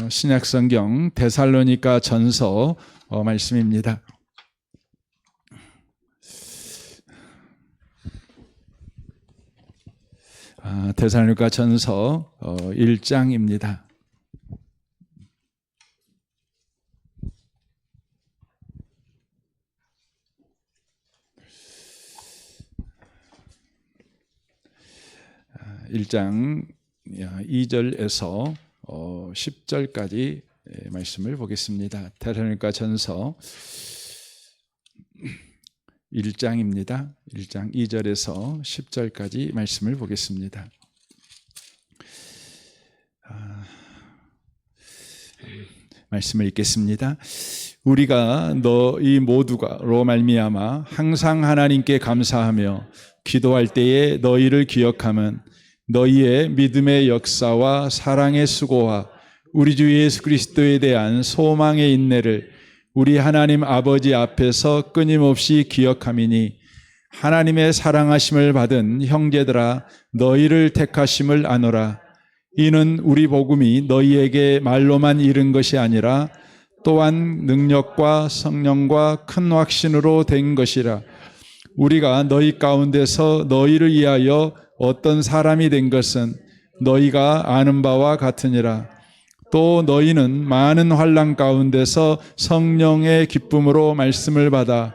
신약성경 데살로니가 전서 말씀입니다. 데살로니가 전서 1장입니다. 일 장 2절에서 10절까지 말씀을 보겠습니다. 데살로니가 전서 1장입니다. 1장 2절에서 10절까지 말씀을 보겠습니다. 말씀을 읽겠습니다. 우리가 너희 모두가로 말미암아 항상 하나님께 감사하며 기도할 때에 너희를 기억하면 너희의 믿음의 역사와 사랑의 수고와 우리 주 예수 그리스도에 대한 소망의 인내를 우리 하나님 아버지 앞에서 끊임없이 기억함이니 하나님의 사랑하심을 받은 형제들아 너희를 택하심을 아노라. 이는 우리 복음이 너희에게 말로만 이른 것이 아니라 또한 능력과 성령과 큰 확신으로 된 것이라. 우리가 너희 가운데서 너희를 위하여 어떤 사람이 된 것은 너희가 아는 바와 같으니라. 또 너희는 많은 환난 가운데서 성령의 기쁨으로 말씀을 받아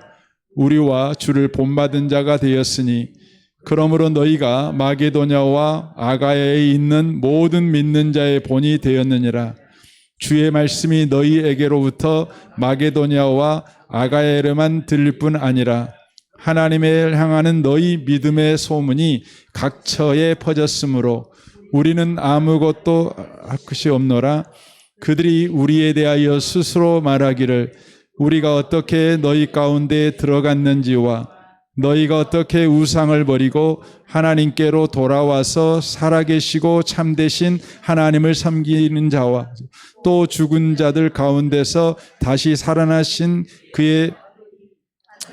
우리와 주를 본받은 자가 되었으니 그러므로 너희가 마게도냐와 아가야에 있는 모든 믿는 자의 본이 되었느니라. 주의 말씀이 너희에게로부터 마게도냐와 아가야에만 들릴 뿐 아니라 하나님을 향하는 너희 믿음의 소문이 각처에 퍼졌으므로 우리는 아무것도 할 것이 없노라. 그들이 우리에 대하여 스스로 말하기를 우리가 어떻게 너희 가운데 들어갔는지와 너희가 어떻게 우상을 버리고 하나님께로 돌아와서 살아계시고 참되신 하나님을 섬기는 자와 또 죽은 자들 가운데서 다시 살아나신 그의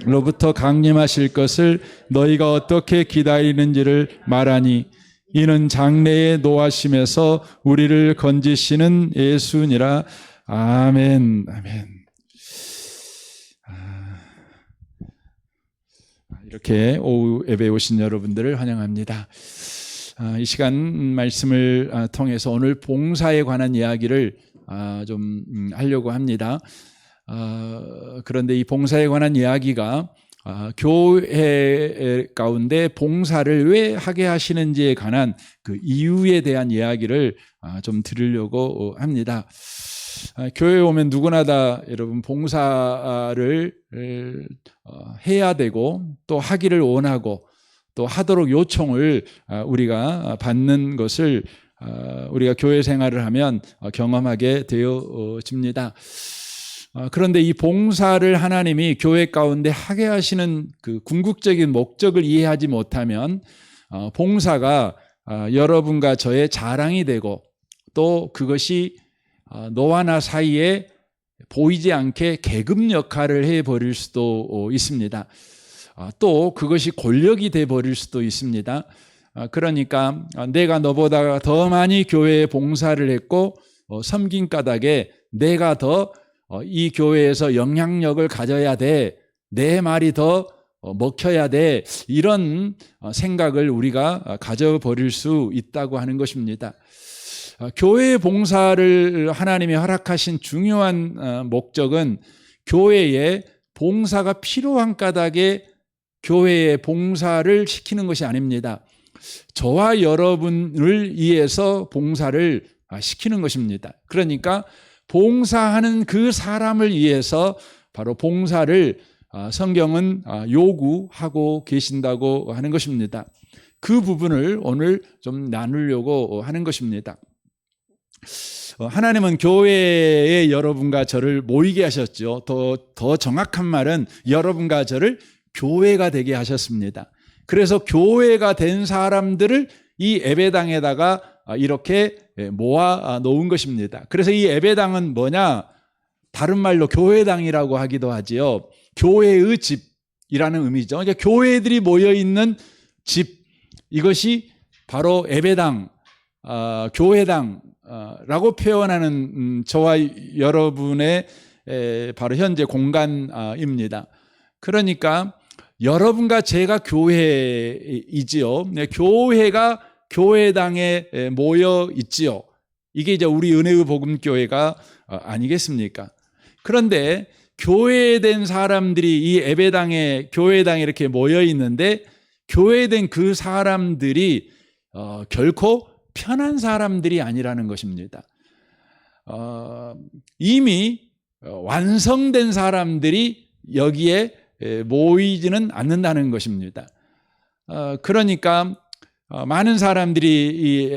로부터 강림하실 것을 너희가 어떻게 기다리는지를 말하니 이는 장래의 노하심에서 우리를 건지시는 예수니라. 아멘. 아멘. 이렇게 오후 예배에 오신 여러분들을 환영합니다. 이 시간 말씀을 통해서 오늘 봉사에 관한 이야기를 좀 하려고 합니다. 그런데 이 봉사에 관한 이야기가 교회 가운데 봉사를 왜 하게 하시는지에 관한 그 이유에 대한 이야기를 좀 드리려고 합니다. 교회에 오면 누구나 다 여러분 봉사를 해야 되고 또 하기를 원하고 또 하도록 요청을 우리가 받는 것을 우리가 교회 생활을 하면 경험하게 되어집니다. 그런데 이 봉사를 하나님이 교회 가운데 하게 하시는 그 궁극적인 목적을 이해하지 못하면 봉사가 여러분과 저의 자랑이 되고 또 그것이 너와 나 사이에 보이지 않게 계급 역할을 해버릴 수도 있습니다. 또 그것이 권력이 돼버릴 수도 있습니다. 그러니까 내가 너보다 더 많이 교회에 봉사를 했고 섬긴 까닭에 내가 더 이 교회에서 영향력을 가져야 돼. 내 말이 더 먹혀야 돼. 이런 생각을 우리가 가져버릴 수 있다고 하는 것입니다. 교회의 봉사를 하나님이 허락하신 중요한 목적은 교회에 봉사가 필요한 까닭에 교회에 봉사를 시키는 것이 아닙니다. 저와 여러분을 위해서 봉사를 시키는 것입니다. 그러니까 봉사하는 그 사람을 위해서 바로 봉사를 성경은 요구하고 계신다고 하는 것입니다. 그 부분을 오늘 좀 나누려고 하는 것입니다. 하나님은 교회에 여러분과 저를 모이게 하셨죠. 더 정확한 말은 여러분과 저를 교회가 되게 하셨습니다. 그래서 교회가 된 사람들을 이 예배당에다가 이렇게 모아 놓은 것입니다. 그래서 이 예배당은 뭐냐? 다른 말로 교회당이라고 하기도 하지요. 교회의 집이라는 의미죠. 그러니까 교회들이 모여 있는 집, 이것이 바로 예배당, 교회당 라고 표현하는 저와 여러분의 바로 현재 공간입니다. 그러니까 여러분과 제가 교회이지요. 네, 교회가 교회당에 모여 있지요. 이게 이제 우리 은혜의 복음교회가 아니겠습니까? 그런데 교회된 사람들이 이 예배당에 교회당에 이렇게 모여 있는데 교회된 그 사람들이 결코 편한 사람들이 아니라는 것입니다. 이미 완성된 사람들이 여기에 모이지는 않는다는 것입니다. 그러니까 많은 사람들이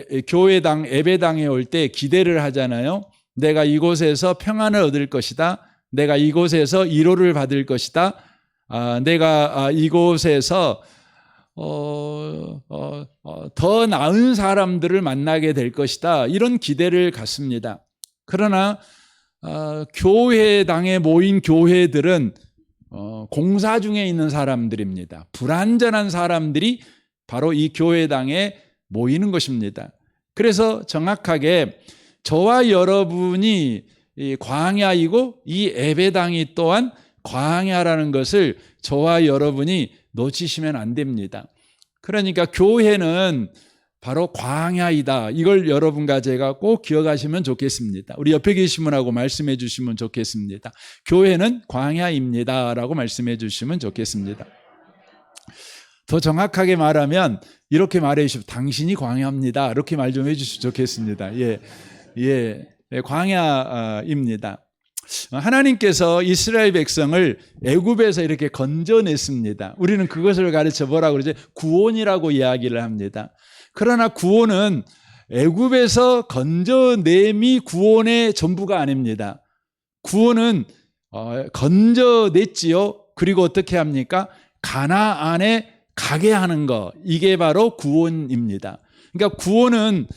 이 교회당, 예배당에 올 때 기대를 하잖아요. 내가 이곳에서 평안을 얻을 것이다. 내가 이곳에서 위로를 받을 것이다. 내가 이곳에서 더 나은 사람들을 만나게 될 것이다. 이런 기대를 갖습니다. 그러나 교회당에 모인 교회들은 공사 중에 있는 사람들입니다. 불완전한 사람들이 바로 이 교회당에 모이는 것입니다. 그래서 정확하게 저와 여러분이 이 광야이고 이 예배당이 또한 광야라는 것을 저와 여러분이 놓치시면 안 됩니다. 그러니까 교회는 바로 광야이다. 이걸 여러분과 제가 꼭 기억하시면 좋겠습니다. 우리 옆에 계신 분하고 말씀해 주시면 좋겠습니다. 교회는 광야입니다. 라고 말씀해 주시면 좋겠습니다. 더 정확하게 말하면 이렇게 말해 주십시오. 당신이 광야입니다. 이렇게 말 좀 해 주시면 좋겠습니다. 광야입니다. 하나님께서 이스라엘 백성을 애굽에서 이렇게 건져냈습니다. 우리는 그것을 가르쳐 뭐라고 그러죠? 구원이라고 이야기를 합니다. 그러나 구원은 애굽에서 건져냄이 구원의 전부가 아닙니다. 구원은 건져냈지요. 그리고 어떻게 합니까? 가나안에 가게 하는 것, 이게 바로 구원입니다. 그러니까 구원은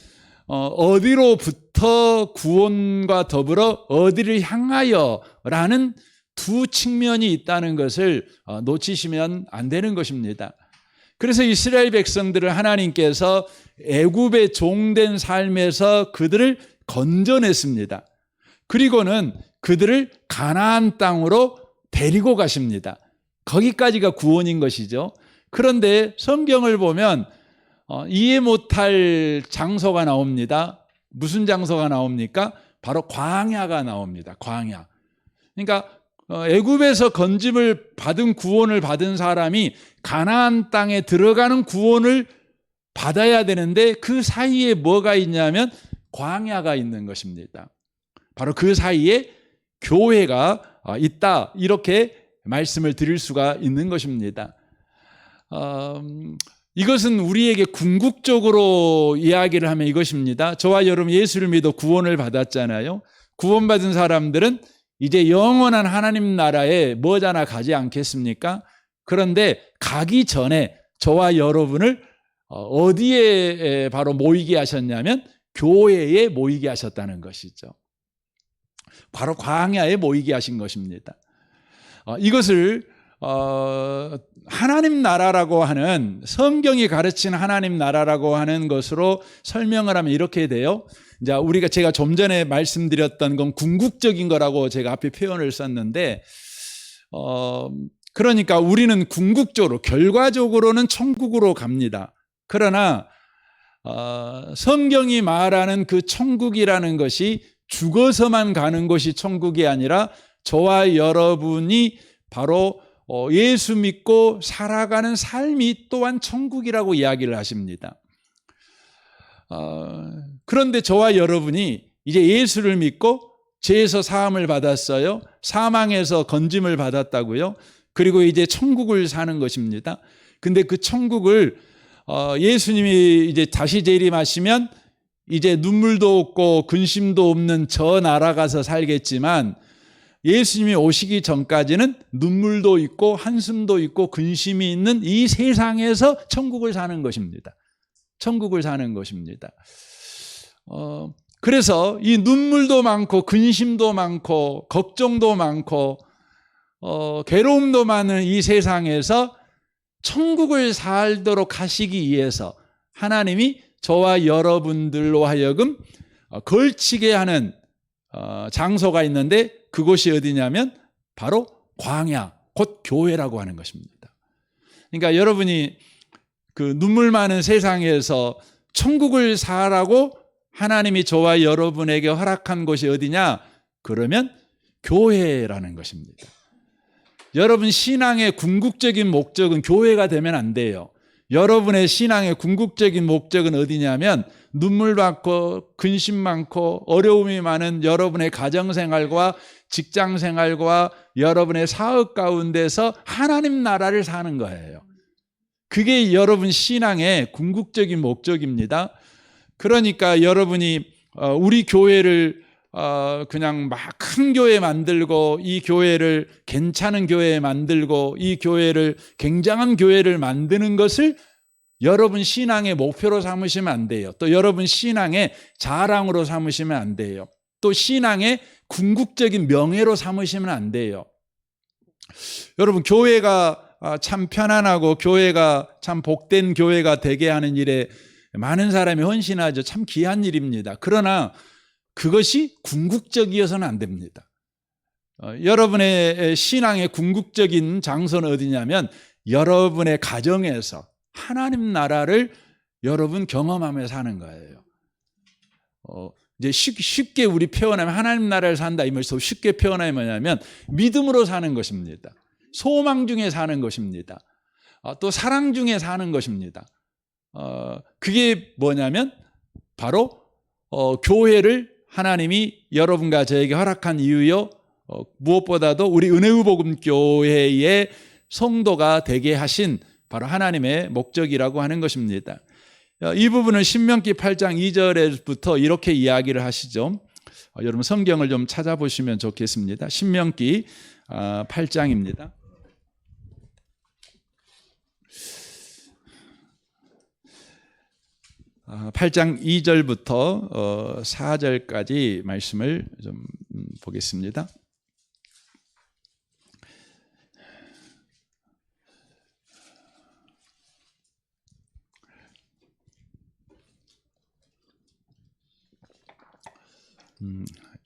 어디로부터 구원과 더불어 어디를 향하여라는 두 측면이 있다는 것을 놓치시면 안 되는 것입니다. 그래서 이스라엘 백성들을 하나님께서 애굽의 종된 삶에서 그들을 건져냈습니다. 그리고는 그들을 가나안 땅으로 데리고 가십니다. 거기까지가 구원인 것이죠. 그런데 성경을 보면 이해 못할 장소가 나옵니다. 무슨 장소가 나옵니까? 바로 광야가 나옵니다. 광야. 그러니까 애굽에서 건짐을 받은 구원을 받은 사람이 가나안 땅에 들어가는 구원을 받아야 되는데 그 사이에 뭐가 있냐면 광야가 있는 것입니다. 바로 그 사이에 교회가 있다. 이렇게 말씀을 드릴 수가 있는 것입니다. 이것은 우리에게 궁극적으로 이야기를 하면 이것입니다. 저와 여러분 예수를 믿어 구원을 받았잖아요. 구원받은 사람들은 이제 영원한 하나님 나라에 머지않아 가지 않겠습니까? 그런데 가기 전에 저와 여러분을 어디에 바로 모이게 하셨냐면 교회에 모이게 하셨다는 것이죠. 바로 광야에 모이게 하신 것입니다. 이것을 하나님 나라라고 하는, 성경이 가르친 하나님 나라라고 하는 것으로 설명을 하면 이렇게 돼요. 이제 제가 좀 전에 말씀드렸던 건 궁극적인 거라고 제가 앞에 표현을 썼는데, 그러니까 우리는 궁극적으로, 결과적으로는 천국으로 갑니다. 그러나 성경이 말하는 그 천국이라는 것이 죽어서만 가는 것이 천국이 아니라 저와 여러분이 바로 예수 믿고 살아가는 삶이 또한 천국이라고 이야기를 하십니다. 그런데 저와 여러분이 이제 예수를 믿고 죄에서 사함을 받았어요. 사망에서 건짐을 받았다고요. 그리고 이제 천국을 사는 것입니다. 근데 그 천국을 예수님이 이제 다시 재림하시면 이제 눈물도 없고 근심도 없는 저 나라 가서 살겠지만 예수님이 오시기 전까지는 눈물도 있고 한숨도 있고 근심이 있는 이 세상에서 천국을 사는 것입니다. 천국을 사는 것입니다. 그래서 이 눈물도 많고 근심도 많고 걱정도 많고 괴로움도 많은 이 세상에서 천국을 살도록 하시기 위해서 하나님이 저와 여러분들로 하여금 걸치게 하는 장소가 있는데 그곳이 어디냐면 바로 광야, 곧 교회라고 하는 것입니다. 그러니까 여러분이 그 눈물 많은 세상에서 천국을 살라고 하나님이 저와 여러분에게 허락한 곳이 어디냐? 그러면 교회라는 것입니다. 여러분 신앙의 궁극적인 목적은 교회가 되면 안 돼요. 여러분의 신앙의 궁극적인 목적은 어디냐면 눈물 많고 근심 많고 어려움이 많은 여러분의 가정생활과 직장생활과 여러분의 사업 가운데서 하나님 나라를 사는 거예요. 그게 여러분 신앙의 궁극적인 목적입니다. 그러니까 여러분이 우리 교회를 그냥 막 큰 교회 만들고 이 교회를 괜찮은 교회 만들고 이 교회를 굉장한 교회를 만드는 것을 여러분 신앙의 목표로 삼으시면 안 돼요. 또 여러분 신앙의 자랑으로 삼으시면 안 돼요. 또 신앙의 궁극적인 명예로 삼으시면 안 돼요. 여러분 교회가 참 편안하고 교회가 참 복된 교회가 되게 하는 일에 많은 사람이 헌신하죠. 참 귀한 일입니다. 그러나 그것이 궁극적이어서는 안 됩니다. 여러분의 신앙의 궁극적인 장소는 어디냐면 여러분의 가정에서 하나님 나라를 여러분 경험하며 사는 거예요. 이제 쉽게 우리 표현하면 하나님 나라를 산다 이 말에서 쉽게 표현하면 뭐냐면 믿음으로 사는 것입니다. 소망 중에 사는 것입니다. 또 사랑 중에 사는 것입니다. 그게 뭐냐면 바로 교회를 하나님이 여러분과 저에게 허락한 이유요. 무엇보다도 우리 은혜의 복음 교회의 성도가 되게 하신 바로 하나님의 목적이라고 하는 것입니다. 이 부분은 신명기 8장 2절에부터 이렇게 이야기를 하시죠. 여러분 성경을 좀 찾아보시면 좋겠습니다. 신명기 8장입니다. 8장 2절부터 4절까지 말씀을 좀 보겠습니다.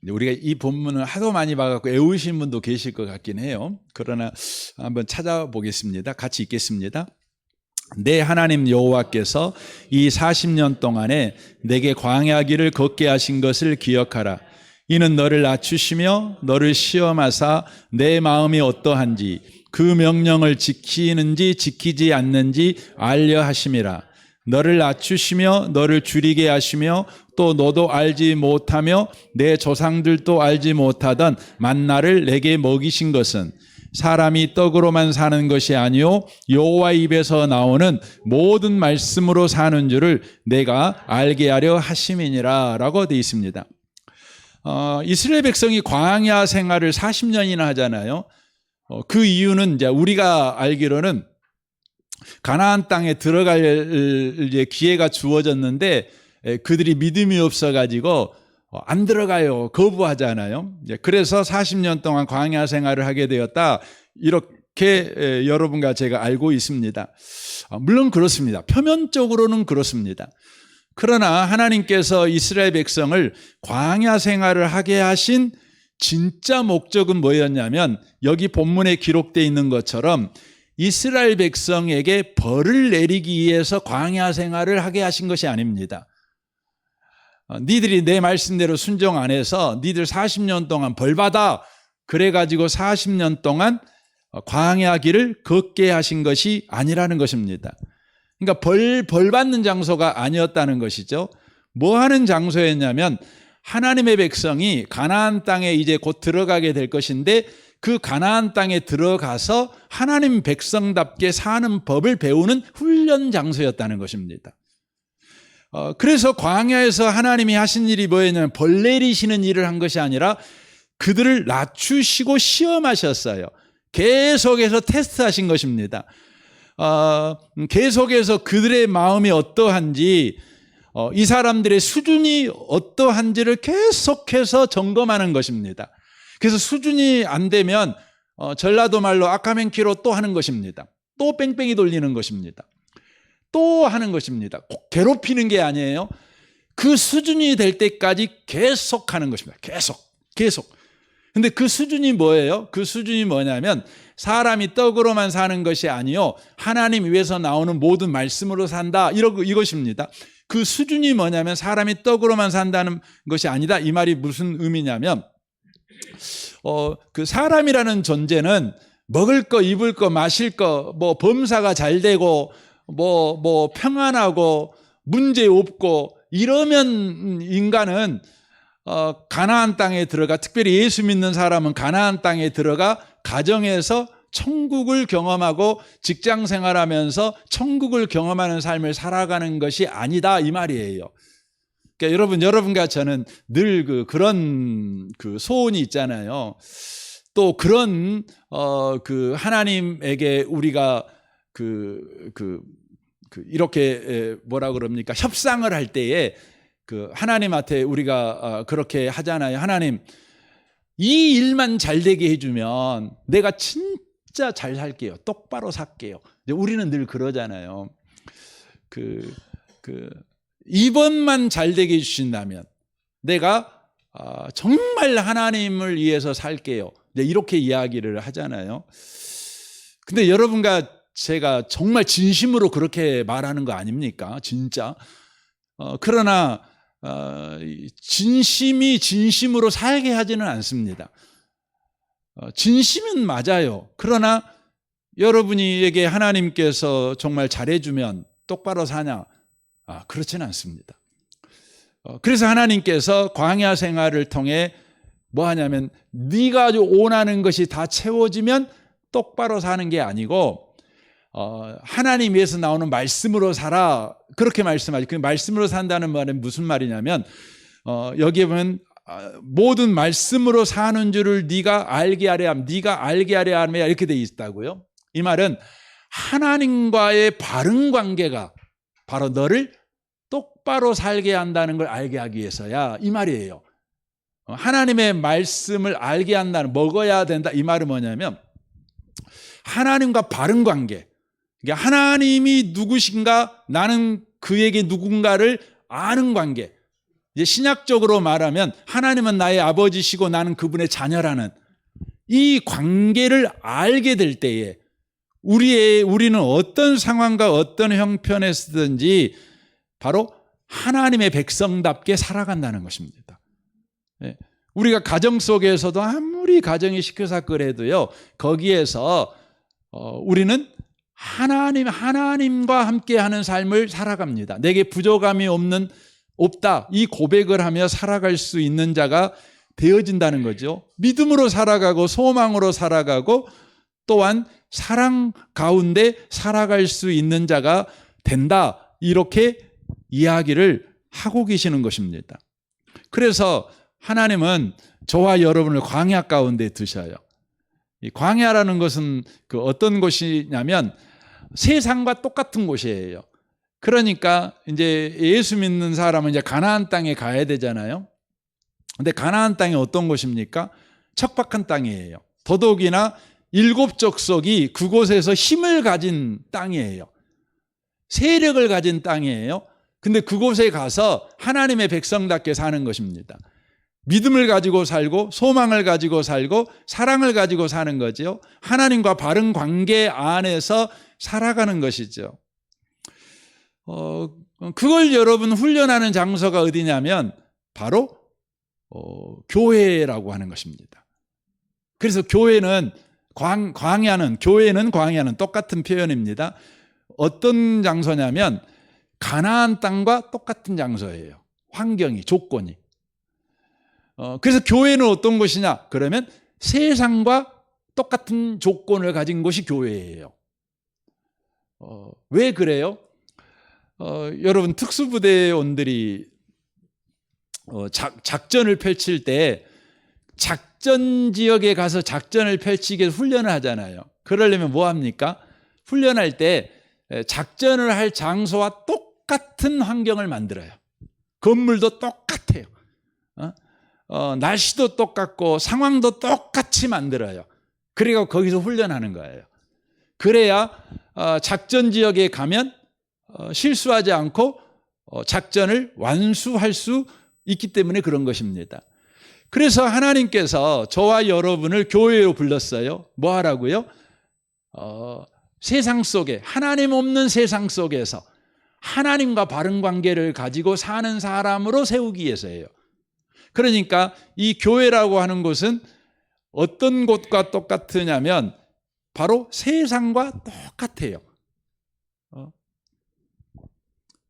우리가 이 본문을 하도 많이 봐갖고 외우신 분도 계실 것 같긴 해요. 그러나 한번 찾아보겠습니다. 같이 읽겠습니다. 내 하나님 여호와께서 이 40년 동안에 내게 광야 길을 걷게 하신 것을 기억하라. 이는 너를 낮추시며 너를 시험하사 내 마음이 어떠한지 그 명령을 지키는지 지키지 않는지 알려 하심이라. 너를 낮추시며 너를 줄이게 하시며 또 너도 알지 못하며 내 조상들도 알지 못하던 만나를 내게 먹이신 것은 사람이 떡으로만 사는 것이 아니요 여호와 입에서 나오는 모든 말씀으로 사는 줄을 내가 알게 하려 하심이니라 라고 되어 있습니다. 이스라엘 백성이 광야 생활을 40년이나 하잖아요. 그 이유는 이제 우리가 알기로는 가나안 땅에 들어갈 이제 기회가 주어졌는데 그들이 믿음이 없어가지고 안 들어가요. 거부하잖아요. 그래서 40년 동안 광야 생활을 하게 되었다. 이렇게 여러분과 제가 알고 있습니다. 물론 그렇습니다. 표면적으로는 그렇습니다. 그러나 하나님께서 이스라엘 백성을 광야 생활을 하게 하신 진짜 목적은 뭐였냐면 여기 본문에 기록되어 있는 것처럼 이스라엘 백성에게 벌을 내리기 위해서 광야 생활을 하게 하신 것이 아닙니다. 니들이 내 말씀대로 순종 안 해서 니들 40년 동안 벌 받아 그래가지고 40년 동안 광야 길을 걷게 하신 것이 아니라는 것입니다. 그러니까 벌 받는 장소가 아니었다는 것이죠. 뭐 하는 장소였냐면 하나님의 백성이 가나안 땅에 이제 곧 들어가게 될 것인데 그 가나안 땅에 들어가서 하나님 백성답게 사는 법을 배우는 훈련 장소였다는 것입니다. 그래서 광야에서 하나님이 하신 일이 뭐였냐면 벌 내리시는 일을 한 것이 아니라 그들을 낮추시고 시험하셨어요. 계속해서 테스트하신 것입니다. 계속해서 그들의 마음이 어떠한지 이 사람들의 수준이 어떠한지를 계속해서 점검하는 것입니다. 그래서 수준이 안 되면 전라도 말로 아카멘키로 또 하는 것입니다. 또 뺑뺑이 돌리는 것입니다. 또 하는 것입니다. 꼭 괴롭히는 게 아니에요. 그 수준이 될 때까지 계속 하는 것입니다. 계속. 근데 그 수준이 뭐예요? 그 수준이 뭐냐면 사람이 떡으로만 사는 것이 아니요, 하나님 위에서 나오는 모든 말씀으로 산다, 이것입니다. 그 수준이 뭐냐면 사람이 떡으로만 산다는 것이 아니다. 이 말이 무슨 의미냐면 그 사람이라는 존재는 먹을 거, 입을 거, 마실 거, 뭐 범사가 잘 되고 뭐 평안하고 문제 없고 이러면 인간은 가나안 땅에 들어가, 특별히 예수 믿는 사람은 가나안 땅에 들어가 가정에서 천국을 경험하고 직장 생활하면서 천국을 경험하는 삶을 살아가는 것이 아니다, 이 말이에요. 그러니까 여러분과 저는 늘 그런 소원이 있잖아요. 또 그런 그 하나님에게 우리가 이렇게 뭐라 그럽니까? 협상을 할 때에 하나님한테 우리가 그렇게 하잖아요. 하나님, 이 일만 잘 되게 해주면 내가 진짜 잘 살게요. 똑바로 살게요. 우리는 늘 그러잖아요. 이번만 잘 되게 해주신다면 내가 정말 하나님을 위해서 살게요. 이렇게 이야기를 하잖아요. 근데 여러분과 제가 정말 진심으로 그렇게 말하는 거 아닙니까? 진짜. 그러나 진심이 진심으로 살게 하지는 않습니다. 진심은 맞아요. 그러나 여러분에게 하나님께서 정말 잘해주면 똑바로 사냐? 그렇지는 않습니다. 그래서 하나님께서 광야 생활을 통해 뭐 하냐면 네가 원하는 것이 다 채워지면 똑바로 사는 게 아니고 하나님 위에서 나오는 말씀으로 살아, 그렇게 말씀하죠. 그 말씀으로 산다는 말은 무슨 말이냐면 여기에 보면 모든 말씀으로 사는 줄을 네가 알게 하려 함, 네가 알게 하려 함에 이렇게 돼 있다고요. 이 말은 하나님과의 바른 관계가 바로 너를 똑바로 살게 한다는 걸 알게 하기 위해서야, 이 말이에요. 하나님의 말씀을 알게 한다는, 먹어야 된다, 이 말은 뭐냐면 하나님과 바른 관계, 그러니까 하나님이 누구신가, 나는 그에게 누군가를 아는 관계. 이제 신약적으로 말하면 하나님은 나의 아버지시고 나는 그분의 자녀라는 이 관계를 알게 될 때에 우리는 어떤 상황과 어떤 형편에서든지 바로 하나님의 백성답게 살아간다는 것입니다. 우리가 가정 속에서도 아무리 가정이 시끌시끌해도요, 거기에서 우리는 하나님과 함께하는 삶을 살아갑니다. 내게 부족함이 없다, 이 고백을 하며 살아갈 수 있는 자가 되어진다는 거죠. 믿음으로 살아가고 소망으로 살아가고 또한 사랑 가운데 살아갈 수 있는 자가 된다, 이렇게 이야기를 하고 계시는 것입니다. 그래서 하나님은 저와 여러분을 광야 가운데 두셔요. 이 광야라는 것은 어떤 곳이냐면 세상과 똑같은 곳이에요. 그러니까 이제 예수 믿는 사람은 이제 가나안 땅에 가야 되잖아요. 근데 가나안 땅이 어떤 곳입니까? 척박한 땅이에요. 더더욱이나 7 족속이 그곳에서 힘을 가진 땅이에요. 세력을 가진 땅이에요. 근데 그곳에 가서 하나님의 백성답게 사는 것입니다. 믿음을 가지고 살고 소망을 가지고 살고 사랑을 가지고 사는 거죠. 하나님과 바른 관계 안에서 살아가는 것이죠. 그걸 여러분 훈련하는 장소가 어디냐면 바로 교회라고 하는 것입니다. 그래서 교회는 광야는 똑같은 표현입니다. 어떤 장소냐면 가나안 땅과 똑같은 장소예요. 환경이, 조건이. 그래서 교회는 어떤 곳이냐? 그러면 세상과 똑같은 조건을 가진 곳이 교회예요. 왜 그래요? 여러분 특수부대원들이 작전을 펼칠 때 작전 지역에 가서 작전을 펼치기 위해서 훈련을 하잖아요. 그러려면 뭐 합니까? 훈련할 때 작전을 할 장소와 똑같은 환경을 만들어요. 건물도 똑같아요. 날씨도 똑같고 상황도 똑같이 만들어요. 그리고 거기서 훈련하는 거예요. 그래야 작전 지역에 가면 실수하지 않고 작전을 완수할 수 있기 때문에 그런 것입니다. 그래서 하나님께서 저와 여러분을 교회로 불렀어요. 뭐 하라고요? 세상 속에, 하나님 없는 세상 속에서 하나님과 바른 관계를 가지고 사는 사람으로 세우기 위해서예요. 그러니까 이 교회라고 하는 곳은 어떤 곳과 똑같으냐면 바로 세상과 똑같아요.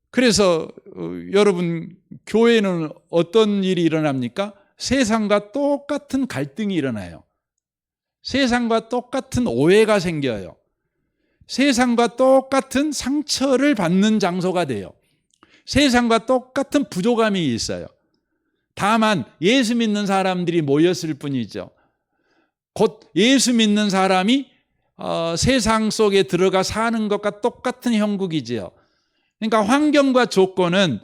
그래서 여러분, 교회는 어떤 일이 일어납니까? 세상과 똑같은 갈등이 일어나요. 세상과 똑같은 오해가 생겨요. 세상과 똑같은 상처를 받는 장소가 돼요. 세상과 똑같은 부족함이 있어요. 다만 예수 믿는 사람들이 모였을 뿐이죠. 곧 예수 믿는 사람이 세상 속에 들어가 사는 것과 똑같은 형국이지요. 그러니까 환경과 조건은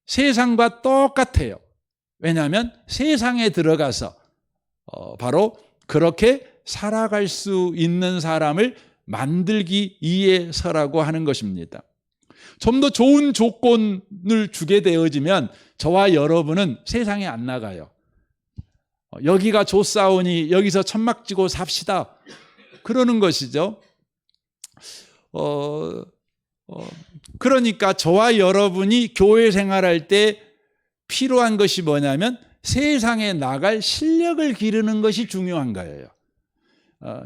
세상과 똑같아요. 왜냐하면 세상에 들어가서 바로 그렇게 살아갈 수 있는 사람을 만들기 위해서라고 하는 것입니다. 좀 더 좋은 조건을 주게 되어지면 저와 여러분은 세상에 안 나가요. 여기가 좋사오니 여기서 천막지고 삽시다, 그러는 것이죠. 그러니까 저와 여러분이 교회 생활할 때 필요한 것이 뭐냐면 세상에 나갈 실력을 기르는 것이 중요한 거예요.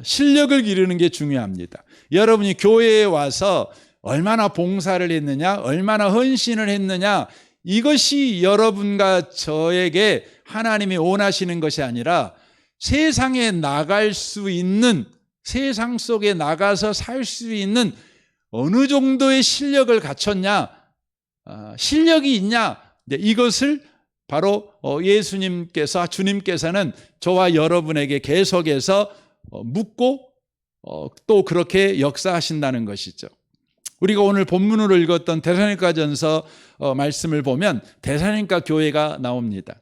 실력을 기르는 게 중요합니다. 여러분이 교회에 와서 얼마나 봉사를 했느냐, 얼마나 헌신을 했느냐, 이것이 여러분과 저에게 하나님이 원하시는 것이 아니라 세상에 나갈 수 있는, 세상 속에 나가서 살 수 있는 어느 정도의 실력을 갖췄냐, 실력이 있냐, 이것을 바로 예수님께서, 주님께서는 저와 여러분에게 계속해서 묻고 또 그렇게 역사하신다는 것이죠. 우리가 오늘 본문으로 읽었던 데살로니가전서 말씀을 보면 데살로니가 교회가 나옵니다.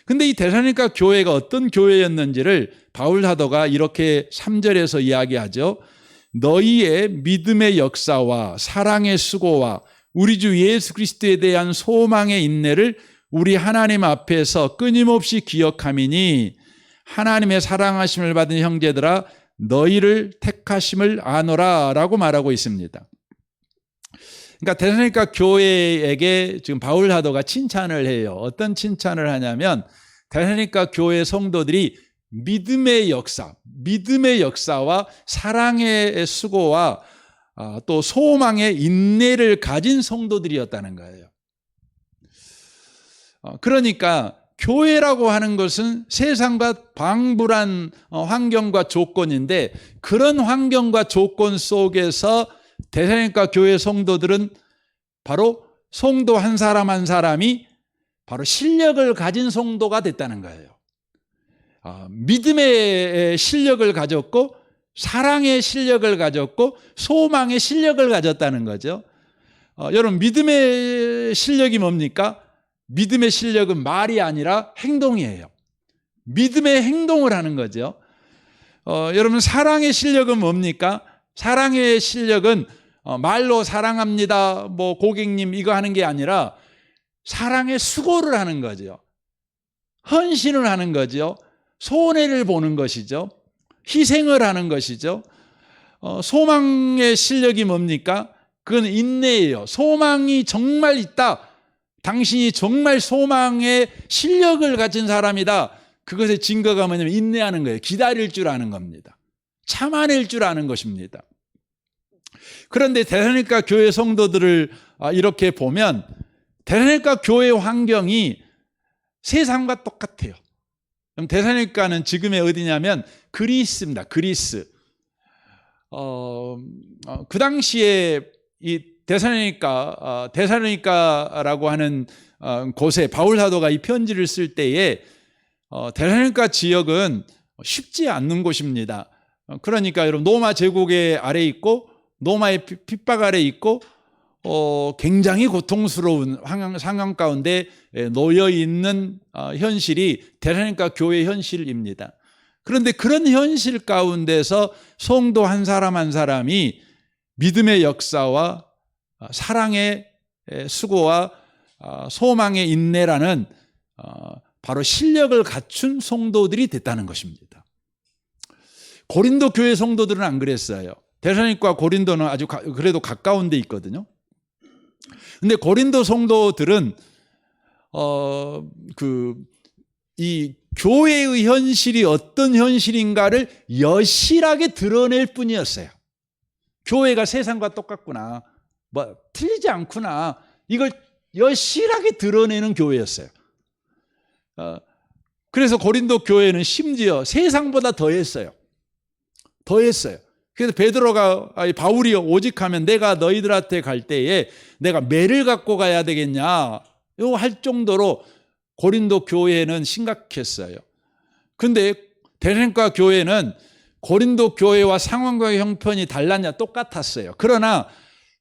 근데 이 데살로니가 교회가 어떤 교회였는지를 바울 사도가 이렇게 3절에서 이야기하죠. 너희의 믿음의 역사와 사랑의 수고와 우리 주 예수 그리스도에 대한 소망의 인내를 우리 하나님 앞에서 끊임없이 기억함이니 하나님의 사랑하심을 받은 형제들아 너희를 택하심을 아노라 라고 말하고 있습니다. 그러니까 데살로니가 교회에게 지금 바울 사도가 칭찬을 해요. 어떤 칭찬을 하냐면 데살로니가 교회 성도들이 믿음의 역사와 사랑의 수고와 또 소망의 인내를 가진 성도들이었다는 거예요. 그러니까 교회라고 하는 것은 세상과 방불한 환경과 조건인데 그런 환경과 조건 속에서 데살로니가 교회 성도들은 바로 성도 한 사람 한 사람이 바로 실력을 가진 성도가 됐다는 거예요. 믿음의 실력을 가졌고 사랑의 실력을 가졌고 소망의 실력을 가졌다는 거죠. 여러분, 믿음의 실력이 뭡니까? 믿음의 실력은 말이 아니라 행동이에요. 믿음의 행동을 하는 거죠. 여러분, 사랑의 실력은 뭡니까? 사랑의 실력은 말로 사랑합니다, 뭐 고객님 이거 하는 게 아니라 사랑의 수고를 하는 거죠. 헌신을 하는 거죠. 손해를 보는 것이죠. 희생을 하는 것이죠. 소망의 실력이 뭡니까? 그건 인내예요. 소망이 정말 있다, 당신이 정말 소망의 실력을 가진 사람이다, 그것의 증거가 뭐냐면 인내하는 거예요. 기다릴 줄 아는 겁니다. 참아낼 줄 아는 것입니다. 그런데 데살로니가 교회 성도들을 이렇게 보면 데살로니가 교회 환경이 세상과 똑같아요. 그럼 데살로니가는 지금의 어디냐면 그리스입니다. 그리스. 그 당시에 이 데살로니가라고 하는 곳에 바울 사도가 이 편지를 쓸 때에 데살로니가 지역은 쉽지 않는 곳입니다. 그러니까 여러분, 로마 제국의 아래 있고 로마의 핍박 아래 있고 굉장히 고통스러운 상황 가운데 놓여 있는 현실이 데살로니가 교회 현실입니다. 그런데 그런 현실 가운데서 성도 한 사람 한 사람이 믿음의 역사와 사랑의 수고와 소망의 인내라는 바로 실력을 갖춘 성도들이 됐다는 것입니다. 고린도 교회 성도들은 안 그랬어요. 데살로니가와 고린도는 아주 그래도 가까운 데 있거든요. 근데 고린도 성도들은 이 교회의 현실이 어떤 현실인가를 여실하게 드러낼 뿐이었어요. 교회가 세상과 똑같구나, 뭐 틀리지 않구나, 이걸 여실하게 드러내는 교회였어요. 그래서 고린도 교회는 심지어 세상보다 더했어요. 그래서 바울이 오직하면 내가 너희들한테 갈 때에 내가 매를 갖고 가야 되겠냐 이거 할 정도로 고린도 교회는 심각했어요. 근데 데살로니가 교회는 고린도 교회와 상황과 형편이 달랐냐? 똑같았어요. 그러나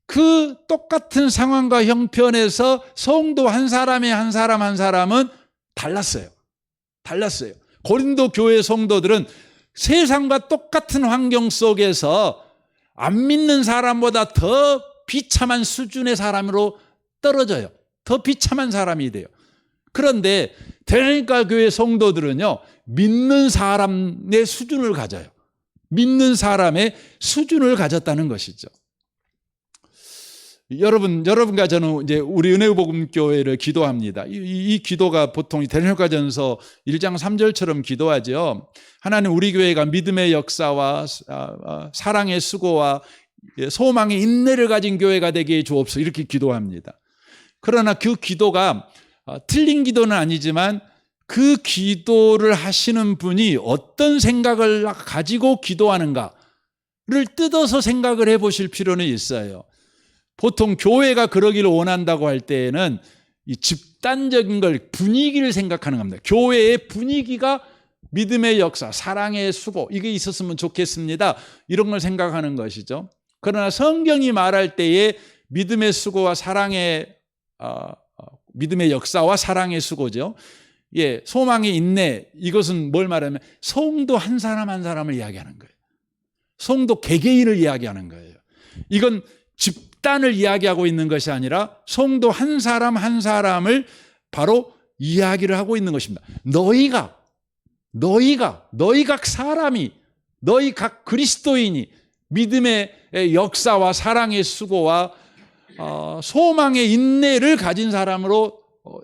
그 똑같은 상황과 형편에서 성도 한 사람의 한 사람은 달랐어요. 고린도 교회 성도들은 세상과 똑같은 환경 속에서 안 믿는 사람보다 더 비참한 수준의 사람으로 떨어져요. 더 비참한 사람이 돼요. 그런데 데살로니가 교회 성도들은요, 믿는 사람의 수준을 가져요. 믿는 사람의 수준을 가졌다는 것이죠. 여러분과 저는 이제 우리 은혜복음교회를 기도합니다. 이 기도가 보통 데살로니가전서 1장 3절처럼 기도하죠. 하나님, 우리 교회가 믿음의 역사와 사랑의 수고와 소망의 인내를 가진 교회가 되게 주옵소서, 이렇게 기도합니다. 그러나 그 기도가 틀린 기도는 아니지만 그 기도를 하시는 분이 어떤 생각을 가지고 기도하는가를 뜯어서 생각을 해보실 필요는 있어요. 보통 교회가 그러기를 원한다고 할 때에는 이 집단적인 걸, 분위기를 생각하는 겁니다. 교회의 분위기가 믿음의 역사, 사랑의 수고, 이게 있었으면 좋겠습니다, 이런 걸 생각하는 것이죠. 그러나 성경이 말할 때에 믿음의 수고와 믿음의 역사와 사랑의 수고죠. 소망의 인내, 이것은 뭘 말하면 성도 한 사람 한 사람을 이야기하는 거예요. 성도 개개인을 이야기하는 거예요. 이건 집단을 이야기하고 있는 것이 아니라 성도 한 사람 한 사람을 바로 이야기를 하고 있는 것입니다. 너희 각 사람이, 너희 각 그리스도인이 믿음의 역사와 사랑의 수고와 소망의 인내를 가진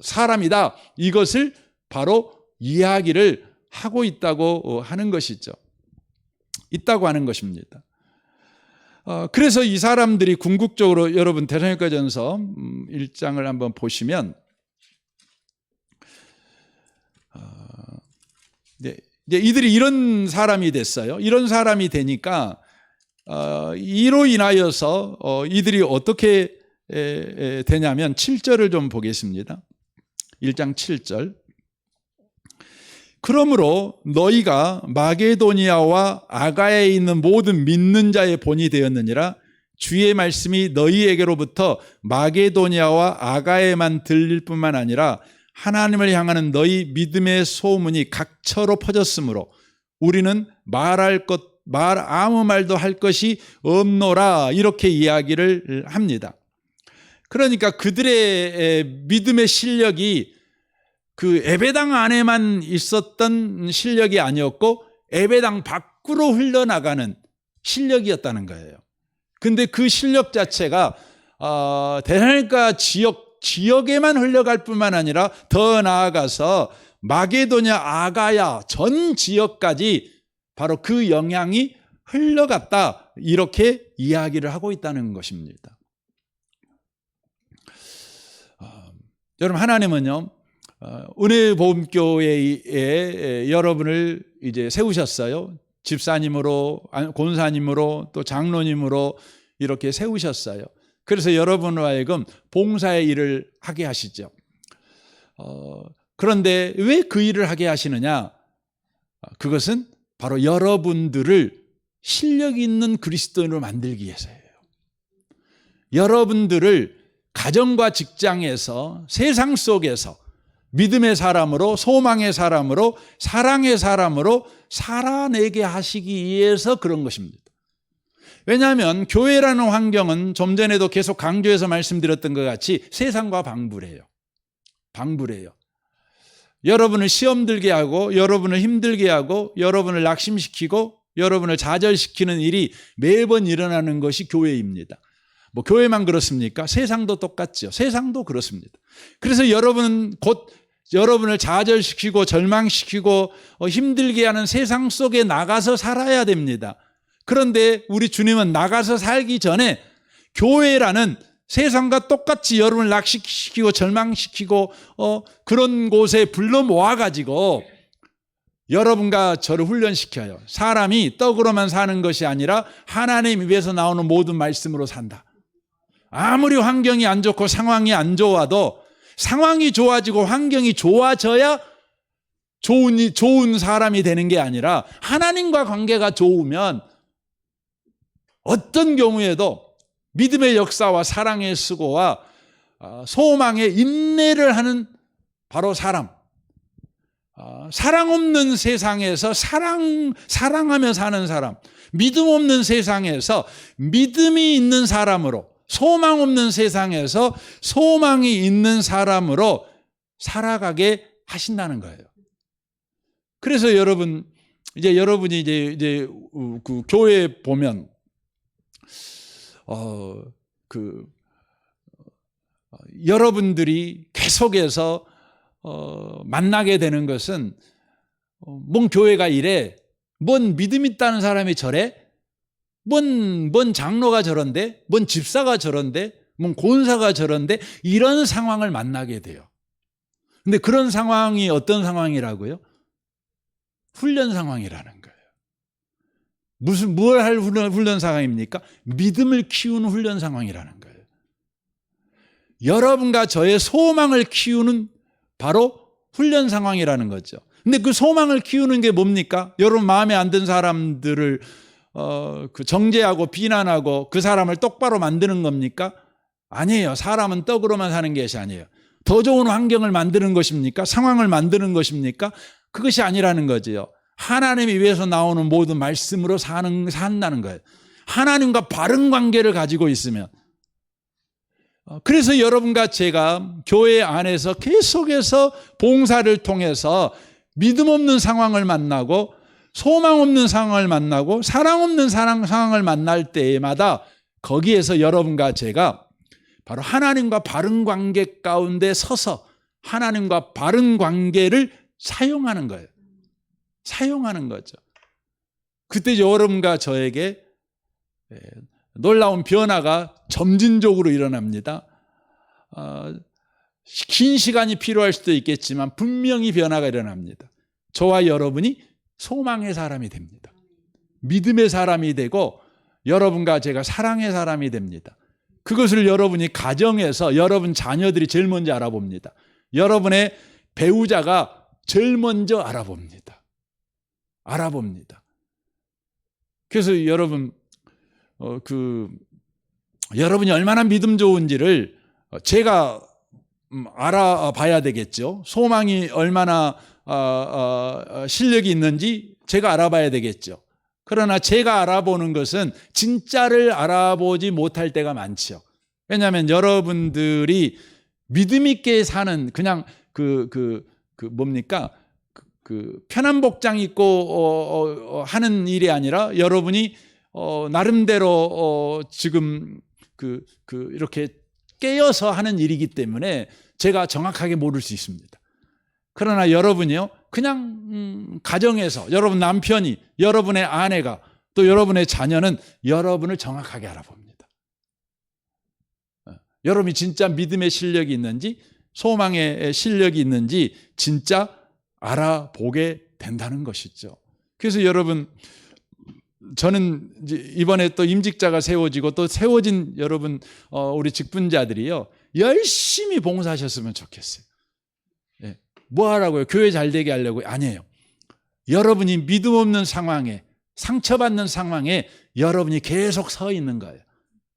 사람이다. 이것을 바로 이야기를 하고 있다고 하는 것이죠. 있다고 하는 것입니다. 그래서 이 사람들이 궁극적으로, 여러분 데살로니가전서 1장을 한번 보시면 이들이 이런 사람이 됐어요. 이런 사람이 되니까 이로 인하여서 이들이 어떻게 되냐면 7절을 좀 보겠습니다. 1장 7절. 그러므로 너희가 마게도니아와 아가야에 있는 모든 믿는 자의 본이 되었느니라. 주의 말씀이 너희에게로부터 마게도니아와 아가야에만 들릴 뿐만 아니라 하나님을 향하는 너희 믿음의 소문이 각처로 퍼졌으므로 우리는 아무 말도 할 것이 없노라, 이렇게 이야기를 합니다. 그러니까 그들의 믿음의 실력이 그 예배당 안에만 있었던 실력이 아니었고 예배당 밖으로 흘러나가는 실력이었다는 거예요. 근데 그 실력 자체가 데살로니가 지역에만 흘러갈 뿐만 아니라 더 나아가서 마게도냐, 아가야 전 지역까지 바로 그 영향이 흘러갔다, 이렇게 이야기를 하고 있다는 것입니다. 여러분, 하나님은요, 은혜복음교회에 여러분을 이제 세우셨어요. 집사님으로, 권사님으로, 또 장로님으로 이렇게 세우셨어요. 그래서 여러분으로 하여금 봉사의 일을 하게 하시죠. 그런데 왜 그 일을 하게 하시느냐? 그것은 바로 여러분들을 실력 있는 그리스도인으로 만들기 위해서예요. 여러분들을 가정과 직장에서, 세상 속에서 믿음의 사람으로, 소망의 사람으로, 사랑의 사람으로 살아내게 하시기 위해서 그런 것입니다. 왜냐하면 교회라는 환경은 좀 전에도 계속 강조해서 말씀드렸던 것 같이 세상과 방불해요. 방불해요. 여러분을 시험 들게 하고 여러분을 힘들게 하고 여러분을 낙심시키고 여러분을 좌절시키는 일이 매번 일어나는 것이 교회입니다. 뭐 교회만 그렇습니까? 세상도 똑같죠. 세상도 그렇습니다. 그래서 여러분은 곧 여러분을 좌절시키고 절망시키고 힘들게 하는 세상 속에 나가서 살아야 됩니다. 그런데 우리 주님은 나가서 살기 전에 교회라는 세상과 똑같이 여러분을 낙심시키고 절망시키고 그런 곳에 불러 모아가지고 여러분과 저를 훈련시켜요. 사람이 떡으로만 사는 것이 아니라 하나님 입에서 나오는 모든 말씀으로 산다. 아무리 환경이 안 좋고 상황이 안 좋아도 상황이 좋아지고 환경이 좋아져야 좋은 사람이 되는 게 아니라 하나님과 관계가 좋으면 어떤 경우에도 믿음의 역사와 사랑의 수고와 소망의 인내를 하는 바로 사람. 사랑 없는 세상에서 사랑하며 사는 사람. 믿음 없는 세상에서 믿음이 있는 사람으로, 소망 없는 세상에서 소망이 있는 사람으로 살아가게 하신다는 거예요. 그래서 여러분이 이제 그 교회에 보면 여러분들이 계속해서 만나게 되는 것은 뭔 교회가 이래, 뭔 믿음 있다는 사람이 저래, 뭔 장로가 저런데, 뭔 집사가 저런데, 뭔 권사가 저런데 이런 상황을 만나게 돼요. 근데 그런 상황이 어떤 상황이라고요? 훈련 상황이라는 거예요. 뭘 할 훈련 상황입니까? 믿음을 키우는 훈련 상황이라는 거예요. 여러분과 저의 소망을 키우는 바로 훈련 상황이라는 거죠. 근데 그 소망을 키우는 게 뭡니까? 여러분 마음에 안 든 사람들을 정죄하고 비난하고 그 사람을 똑바로 만드는 겁니까? 아니에요. 사람은 떡으로만 사는 것이 아니에요. 더 좋은 환경을 만드는 것입니까? 상황을 만드는 것입니까? 그것이 아니라는 거지요. 하나님이 위에서 나오는 모든 말씀으로 산다는 거예요. 하나님과 바른 관계를 가지고 있으면. 그래서 여러분과 제가 교회 안에서 계속해서 봉사를 통해서 믿음 없는 상황을 만나고 소망 없는 상황을 만나고 사랑 없는 상황을 만날 때마다 거기에서 여러분과 제가 바로 하나님과 바른 관계 가운데 서서 하나님과 바른 관계를 사용하는 거예요. 사용하는 거죠. 그때 여러분과 저에게 놀라운 변화가 점진적으로 일어납니다. 긴 시간이 필요할 수도 있겠지만 분명히 변화가 일어납니다. 저와 여러분이 소망의 사람이 됩니다. 믿음의 사람이 되고 여러분과 제가 사랑의 사람이 됩니다. 그것을 여러분이 가정에서 여러분 자녀들이 제일 먼저 알아봅니다. 여러분의 배우자가 제일 먼저 알아봅니다. 그래서 여러분 여러분이 얼마나 믿음 좋은지를 제가 알아봐야 되겠죠. 소망이 얼마나 실력이 있는지 제가 알아봐야 되겠죠. 그러나 제가 알아보는 것은 진짜를 알아보지 못할 때가 많죠. 왜냐하면 여러분들이 믿음 있게 사는 그냥 편한 복장 입고 하는 일이 아니라 여러분이 나름대로 지금 이렇게 깨어서 하는 일이기 때문에 제가 정확하게 모를 수 있습니다. 그러나 여러분이요, 그냥 가정에서 여러분 남편이, 여러분의 아내가, 또 여러분의 자녀는 여러분을 정확하게 알아봅니다. 여러분이 진짜 믿음의 실력이 있는지, 소망의 실력이 있는지 진짜 알아보게 된다는 것이죠. 그래서 여러분, 저는 이번에 또 임직자가 세워지고 또 세워진 여러분 우리 직분자들이요, 열심히 봉사하셨으면 좋겠어요. 뭐 하라고요? 교회 잘 되게 하려고요? 아니에요. 여러분이 믿음 없는 상황에, 상처받는 상황에 여러분이 계속 서 있는 거예요.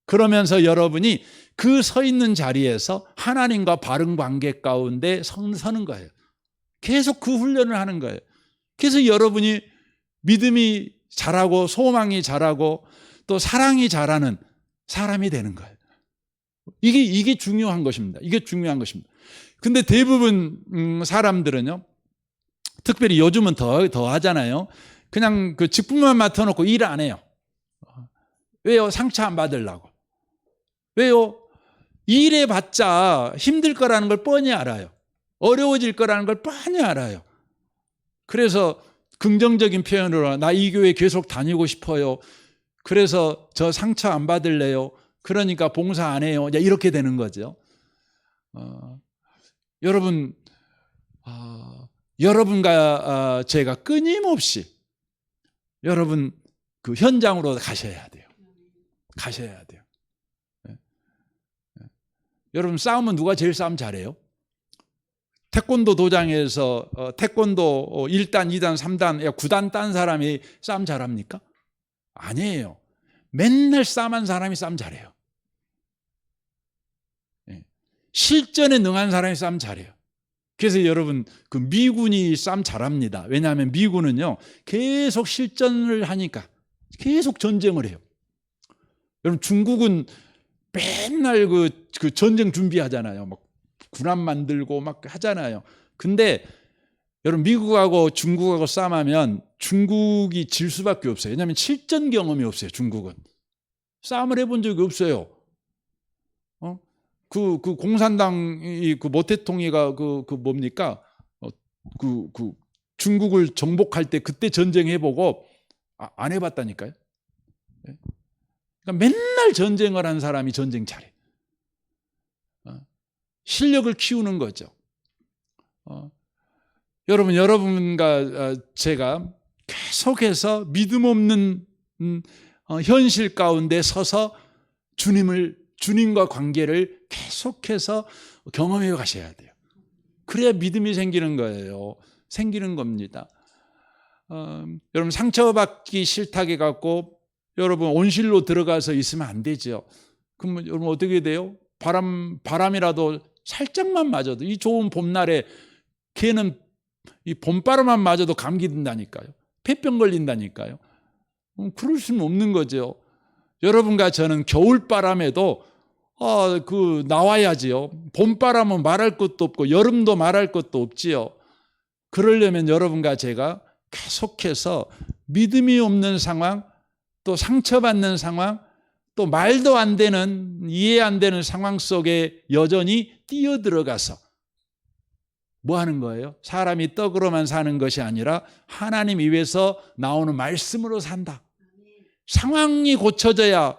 그러면서 여러분이 그 서 있는 자리에서 하나님과 바른 관계 가운데 서는 거예요. 계속 그 훈련을 하는 거예요. 그래서 여러분이 믿음이 자라고 소망이 자라고 또 사랑이 자라는 사람이 되는 거예요. 이게 중요한 것입니다. 이게 중요한 것입니다. 근데 대부분 사람들은요, 특별히 요즘은 더 하잖아요. 그냥 그 직분만 맡아놓고 일 안 해요. 왜요? 상처 안 받으려고. 왜요? 일해봤자 힘들 거라는 걸 뻔히 알아요. 어려워질 거라는 걸 뻔히 알아요. 그래서 긍정적인 표현으로 나 이 교회 계속 다니고 싶어요. 그래서 저 상처 안 받을래요. 그러니까 봉사 안 해요. 이렇게 되는 거죠. 여러분, 여러분과 제가 끊임없이 여러분 그 현장으로 가셔야 돼요. 가셔야 돼요. 여러분 싸움은 누가 제일 싸움 잘해요? 태권도 도장에서 태권도 1단, 2단, 3단, 9단 딴 사람이 싸움 잘합니까? 아니에요. 맨날 싸움한 사람이 싸움 잘해요. 실전에 능한 사람이 싸움 잘해요. 그래서 여러분 그 미군이 싸움 잘합니다. 왜냐하면 미군은요 계속 실전을 하니까 계속 전쟁을 해요. 여러분 중국은 맨날 그 전쟁 준비하잖아요. 막 군함 만들고 막 하잖아요. 근데 여러분 미국하고 중국하고 싸움하면 중국이 질 수밖에 없어요. 왜냐하면 실전 경험이 없어요. 중국은 싸움을 해본 적이 없어요. 그 공산당이 그 모태통이가 그 뭡니까? 중국을 정복할 때 그때 전쟁해보고 안 해봤다니까요. 그러니까 맨날 전쟁을 한 사람이 전쟁 잘해. 실력을 키우는 거죠. 여러분과 제가 계속해서 믿음 없는 현실 가운데 서서 주님과 관계를 계속해서 경험해 가셔야 돼요. 그래야 믿음이 생기는 거예요. 생기는 겁니다. 여러분 상처받기 싫다게 갖고 여러분 온실로 들어가서 있으면 안 되죠. 그럼 여러분 어떻게 돼요? 바람이라도 살짝만 맞아도 이 좋은 봄날에 걔는 이 봄바람만 맞아도 감기 든다니까요. 폐병 걸린다니까요. 그럴 수는 없는 거죠. 여러분과 저는 겨울바람에도 나와야지요. 봄바람은 말할 것도 없고 여름도 말할 것도 없지요. 그러려면 여러분과 제가 계속해서 믿음이 없는 상황, 또 상처받는 상황, 또 말도 안 되는, 이해 안 되는 상황 속에 여전히 뛰어들어가서 뭐 하는 거예요? 사람이 떡으로만 사는 것이 아니라 하나님 입에서 나오는 말씀으로 산다. 상황이 고쳐져야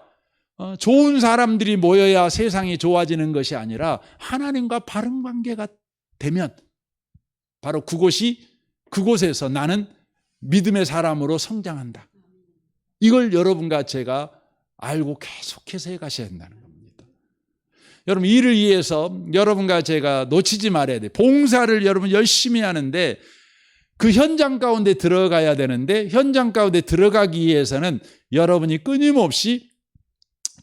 좋은 사람들이 모여야 세상이 좋아지는 것이 아니라 하나님과 바른 관계가 되면 바로 그곳에서 나는 믿음의 사람으로 성장한다. 이걸 여러분과 제가 알고 계속해서 해가셔야 한다는 겁니다. 여러분 이를 위해서 여러분과 제가 놓치지 말아야 돼요. 봉사를 여러분 열심히 하는데 그 현장 가운데 들어가야 되는데 현장 가운데 들어가기 위해서는 여러분이 끊임없이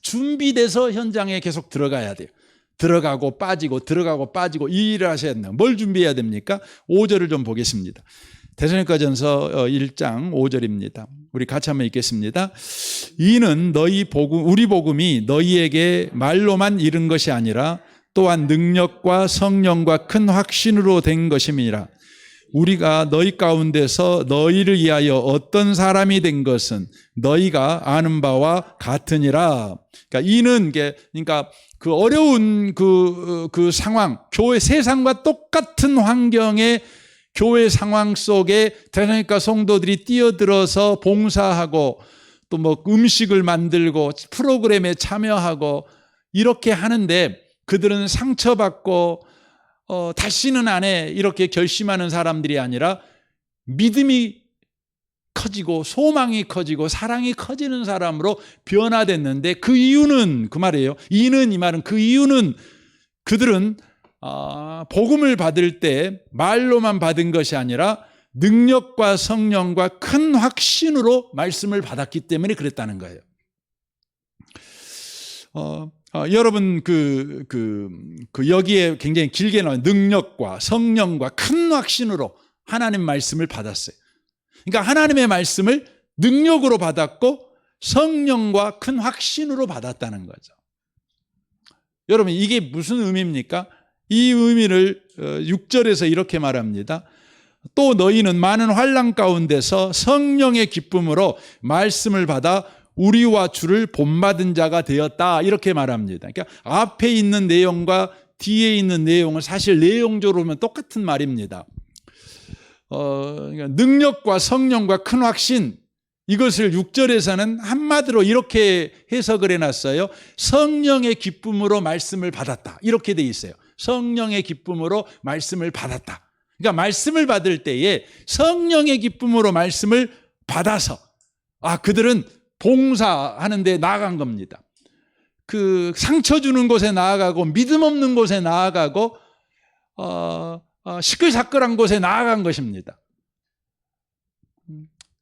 준비돼서 현장에 계속 들어가야 돼요. 들어가고 빠지고 들어가고 빠지고 이 일을 하셔야 된다. 뭘 준비해야 됩니까? 5절을 좀 보겠습니다. 데살로니가전서 1장 5절입니다. 우리 같이 한번 읽겠습니다. 이는 우리 복음이 너희에게 말로만 이른 것이 아니라 또한 능력과 성령과 큰 확신으로 된 것임이라. 우리가 너희 가운데서 너희를 위하여 어떤 사람이 된 것은 너희가 아는 바와 같으니라. 그러니까 이는 그러니까 그 어려운 그 상황, 교회 세상과 똑같은 환경에 교회 상황 속에 데살로니가 성도들이 뛰어들어서 봉사하고 또 뭐 음식을 만들고 프로그램에 참여하고 이렇게 하는데 그들은 상처받고 다시는 안 해 이렇게 결심하는 사람들이 아니라 믿음이 커지고 소망이 커지고 사랑이 커지는 사람으로 변화됐는데 그 이유는 그 말이에요. 이 말은 그 이유는 그들은 복음을 받을 때 말로만 받은 것이 아니라 능력과 성령과 큰 확신으로 말씀을 받았기 때문에 그랬다는 거예요. 여러분 여기에 굉장히 길게 나온 능력과 성령과 큰 확신으로 하나님 말씀을 받았어요. 그러니까 하나님의 말씀을 능력으로 받았고 성령과 큰 확신으로 받았다는 거죠. 여러분 이게 무슨 의미입니까? 이 의미를 6절에서 이렇게 말합니다. 또 너희는 많은 환난 가운데서 성령의 기쁨으로 말씀을 받아 우리와 주를 본받은 자가 되었다. 이렇게 말합니다. 그러니까 앞에 있는 내용과 뒤에 있는 내용은 사실 내용적으로 보면 똑같은 말입니다. 그러니까 능력과 성령과 큰 확신, 이것을 6절에서는 한마디로 이렇게 해석을 해놨어요. 성령의 기쁨으로 말씀을 받았다. 이렇게 돼 있어요. 성령의 기쁨으로 말씀을 받았다. 그러니까 말씀을 받을 때에 성령의 기쁨으로 말씀을 받아서 그들은 봉사하는 데 나아간 겁니다. 그 상처 주는 곳에 나아가고 믿음 없는 곳에 나아가고 시끌사끌한 곳에 나아간 것입니다.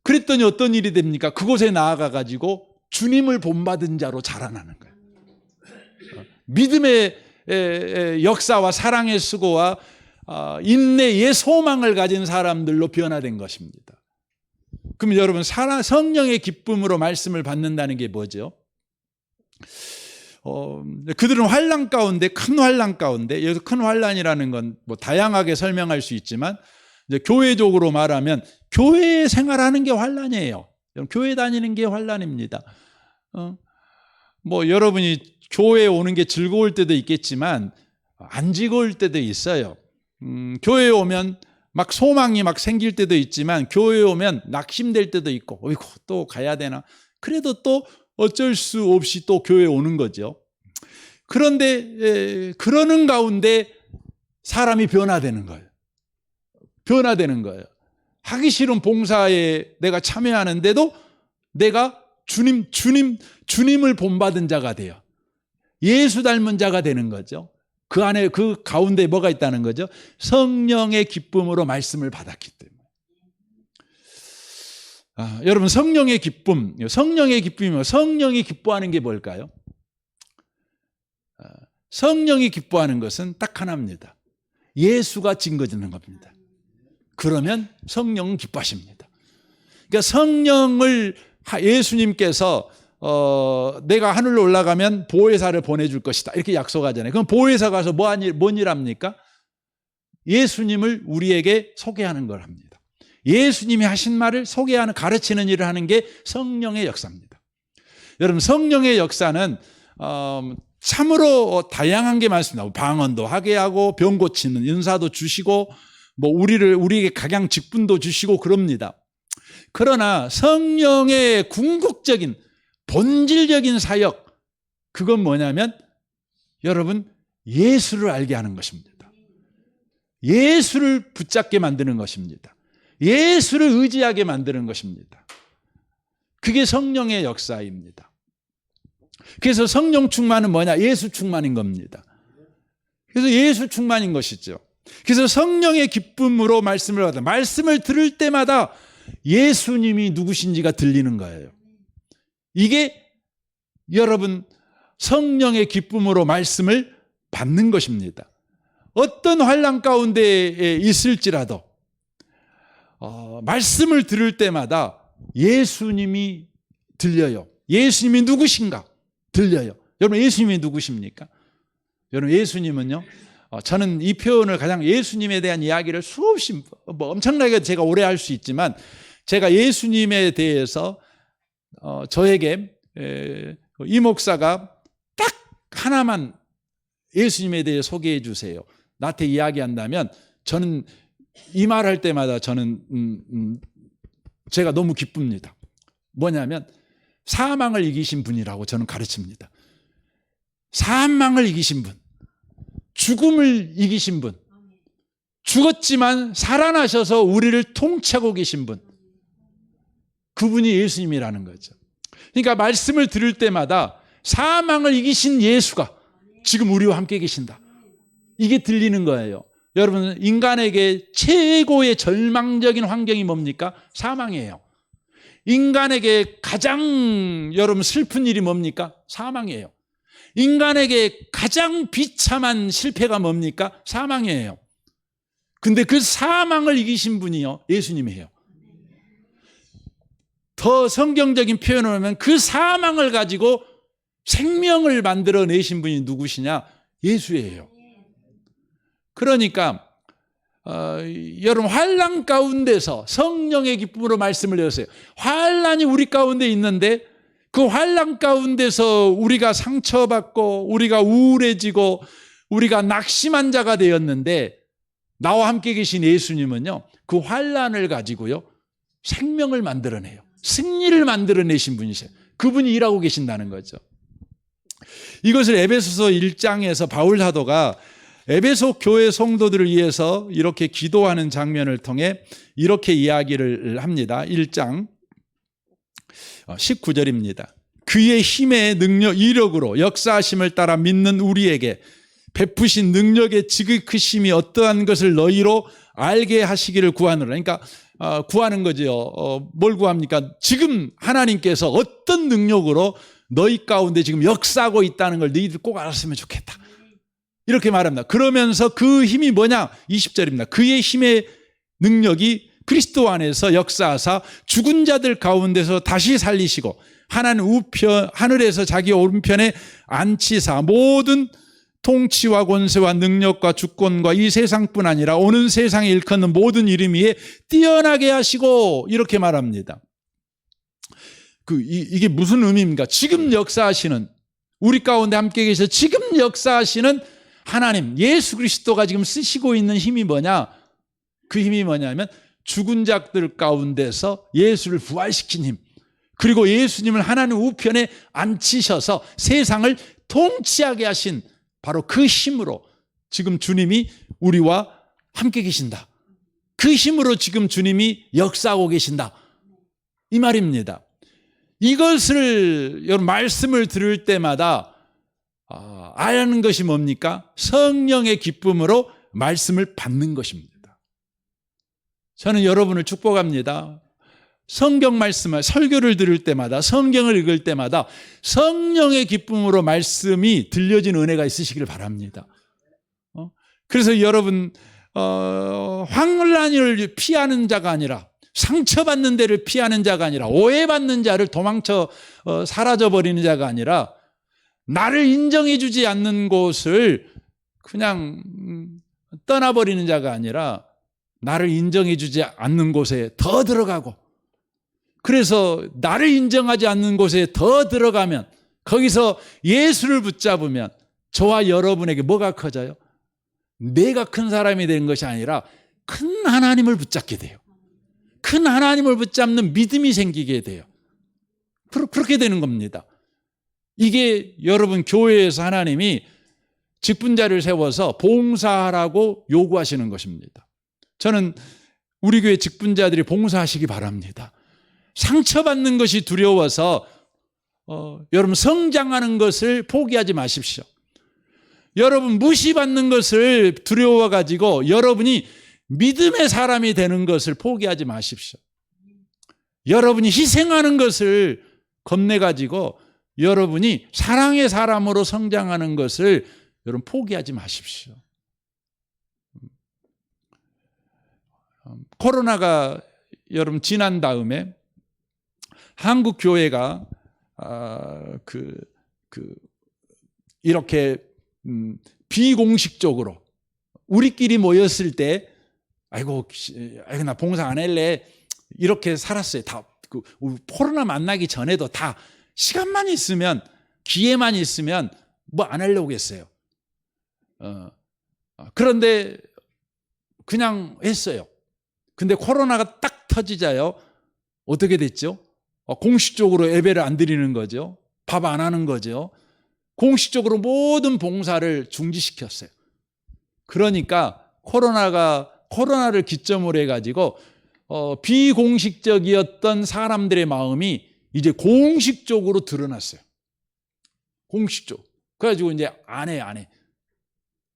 그랬더니 어떤 일이 됩니까? 그곳에 나아가가지고 주님을 본받은 자로 자라나는 거예요. 믿음의 역사와 사랑의 수고와 인내의 소망을 가진 사람들로 변화된 것입니다. 그럼 여러분, 성령의 기쁨으로 말씀을 받는다는 게 뭐죠? 그들은 환난 가운데, 큰 환난 가운데, 여기서 큰 환난이라는 건 뭐 다양하게 설명할 수 있지만 이제 교회적으로 말하면 교회 생활하는 게 환난이에요. 교회 다니는 게 환난입니다. 뭐 여러분이 교회에 오는 게 즐거울 때도 있겠지만 안 즐거울 때도 있어요. 교회에 오면 막 소망이 막 생길 때도 있지만 교회에 오면 낙심될 때도 있고, 어이구 또 가야 되나? 그래도 또 어쩔 수 없이 또 교회에 오는 거죠. 그런데 그러는 가운데 사람이 변화되는 거예요. 변화되는 거예요. 하기 싫은 봉사에 내가 참여하는데도 내가 주님을 본받은 자가 돼요. 예수 닮은 자가 되는 거죠. 그 안에, 그 가운데 뭐가 있다는 거죠? 성령의 기쁨으로 말씀을 받았기 때문에. 여러분, 성령의 기쁨이면 성령이 기뻐하는 게 뭘까요? 성령이 기뻐하는 것은 딱 하나입니다. 예수가 증거짓는 겁니다. 그러면 성령은 기뻐하십니다. 그러니까 성령을 예수님께서 내가 하늘로 올라가면 보혜사를 보내줄 것이다 이렇게 약속하잖아요. 그럼 보혜사 가서 뭔 일 합니까? 예수님을 우리에게 소개하는 걸 합니다. 예수님이 하신 말을 소개하는, 가르치는 일을 하는 게 성령의 역사입니다. 여러분, 성령의 역사는 참으로 다양한 게 많습니다. 방언도 하게 하고 병 고치는 은사도 주시고 뭐 우리에게 각양 직분도 주시고 그럽니다. 그러나 성령의 궁극적인 본질적인 사역, 그건 뭐냐면 여러분, 예수를 알게 하는 것입니다. 예수를 붙잡게 만드는 것입니다. 예수를 의지하게 만드는 것입니다. 그게 성령의 역사입니다. 그래서 성령 충만은 뭐냐? 예수 충만인 겁니다. 그래서 예수 충만인 것이죠. 그래서 성령의 기쁨으로 말씀을 받아, 말씀을 들을 때마다 예수님이 누구신지가 들리는 거예요. 이게 여러분, 성령의 기쁨으로 말씀을 받는 것입니다. 어떤 환난 가운데 있을지라도 말씀을 들을 때마다 예수님이 들려요. 예수님이 누구신가 들려요. 여러분, 예수님이 누구십니까? 여러분, 예수님은요, 저는 이 표현을 가장, 예수님에 대한 이야기를 수없이 엄청나게 제가 오래 할 수 있지만, 제가 예수님에 대해서 저에게 이 목사가 딱 하나만 예수님에 대해 소개해 주세요, 나한테 이야기한다면 저는 이 말 할 때마다 저는 제가 너무 기쁩니다. 뭐냐면 사망을 이기신 분이라고 저는 가르칩니다. 사망을 이기신 분, 죽음을 이기신 분, 죽었지만 살아나셔서 우리를 통치하고 계신 분, 그분이 예수님이라는 거죠. 그러니까 말씀을 들을 때마다 사망을 이기신 예수가 지금 우리와 함께 계신다, 이게 들리는 거예요. 여러분, 인간에게 최고의 절망적인 환경이 뭡니까? 사망이에요. 인간에게 가장 여러분 슬픈 일이 뭡니까? 사망이에요. 인간에게 가장 비참한 실패가 뭡니까? 사망이에요. 근데 그 사망을 이기신 분이요, 예수님이에요. 더 성경적인 표현을 하면 그 사망을 가지고 생명을 만들어내신 분이 누구시냐? 예수예요. 그러니까 여러분 환난 가운데서 성령의 기쁨으로 말씀을 드렸어요. 환난이 우리 가운데 있는데 그 환난 가운데서 우리가 상처받고 우리가 우울해지고 우리가 낙심한 자가 되었는데 나와 함께 계신 예수님은요, 그 환난을 가지고요 생명을 만들어내요. 승리를 만들어내신 분이세요. 그분이 일하고 계신다는 거죠. 이것을 에베소서 1장에서 바울 사도가 에베소 교회 성도들을 위해서 이렇게 기도하는 장면을 통해 이렇게 이야기를 합니다. 1장 19절입니다. 그의 힘의 능력, 이력으로 역사하심을 따라 믿는 우리에게 베푸신 능력의 지극히심이 어떠한 것을 너희로 알게 하시기를 구하노라. 그러니까 구하는 거죠. 뭘 구합니까? 지금 하나님께서 어떤 능력으로 너희 가운데 지금 역사하고 있다는 걸 너희들 꼭 알았으면 좋겠다. 이렇게 말합니다. 그러면서 그 힘이 뭐냐? 20절입니다. 그의 힘의 능력이 그리스도 안에서 역사하사 죽은 자들 가운데서 다시 살리시고 하나님 우편 하늘에서 자기 오른편에 앉히사 모든 통치와 권세와 능력과 주권과 이 세상뿐 아니라 오는 세상에 일컫는 모든 이름 위에 뛰어나게 하시고 이렇게 말합니다. 이게 무슨 의미입니까? 지금 역사하시는 우리 가운데 함께 계셔 지금 역사하시는 하나님 예수 그리스도가 지금 쓰시고 있는 힘이 뭐냐? 그 힘이 뭐냐면 죽은 자들 가운데서 예수를 부활시킨 힘, 그리고 예수님을 하나님 우편에 앉히셔서 세상을 통치하게 하신 바로 그 힘으로 지금 주님이 우리와 함께 계신다. 그 힘으로 지금 주님이 역사하고 계신다. 이 말입니다. 이것을 여러분 말씀을 들을 때마다 아는 것이 뭡니까? 성령의 기쁨으로 말씀을 받는 것입니다. 저는 여러분을 축복합니다. 성경 말씀을 설교를 들을 때마다 성경을 읽을 때마다 성령의 기쁨으로 말씀이 들려진 은혜가 있으시기를 바랍니다. 그래서 여러분 환난을 피하는 자가 아니라 상처받는 데를 피하는 자가 아니라 오해받는 자를 도망쳐 사라져버리는 자가 아니라 나를 인정해 주지 않는 곳을 그냥 떠나버리는 자가 아니라 나를 인정해 주지 않는 곳에 더 들어가고, 그래서 나를 인정하지 않는 곳에 더 들어가면 거기서 예수를 붙잡으면 저와 여러분에게 뭐가 커져요? 내가 큰 사람이 되는 것이 아니라 큰 하나님을 붙잡게 돼요. 큰 하나님을 붙잡는 믿음이 생기게 돼요. 그렇게 되는 겁니다. 이게 여러분 교회에서 하나님이 직분자를 세워서 봉사하라고 요구하시는 것입니다. 저는 우리 교회 직분자들이 봉사하시기 바랍니다. 상처받는 것이 두려워서 여러분 성장하는 것을 포기하지 마십시오. 여러분 무시받는 것을 두려워가지고 여러분이 믿음의 사람이 되는 것을 포기하지 마십시오. 여러분이 희생하는 것을 겁내가지고 여러분이 사랑의 사람으로 성장하는 것을 여러분 포기하지 마십시오. 코로나가 여러분 지난 다음에 한국 교회가 이렇게 비공식적으로 우리끼리 모였을 때 아이고 나 봉사 안 할래 이렇게 살았어요. 다 코로나 만나기 전에도 다 시간만 있으면 기회만 있으면 뭐 안 하려고 했어요. 그런데 그냥 했어요. 근데 코로나가 딱 터지자요. 어떻게 됐죠? 공식적으로 예배를 안 드리는 거죠. 밥 안 하는 거죠. 공식적으로 모든 봉사를 중지시켰어요. 그러니까 코로나를 기점으로 해가지고 비공식적이었던 사람들의 마음이 이제 공식적으로 드러났어요. 공식적. 그래가지고 이제 안 해.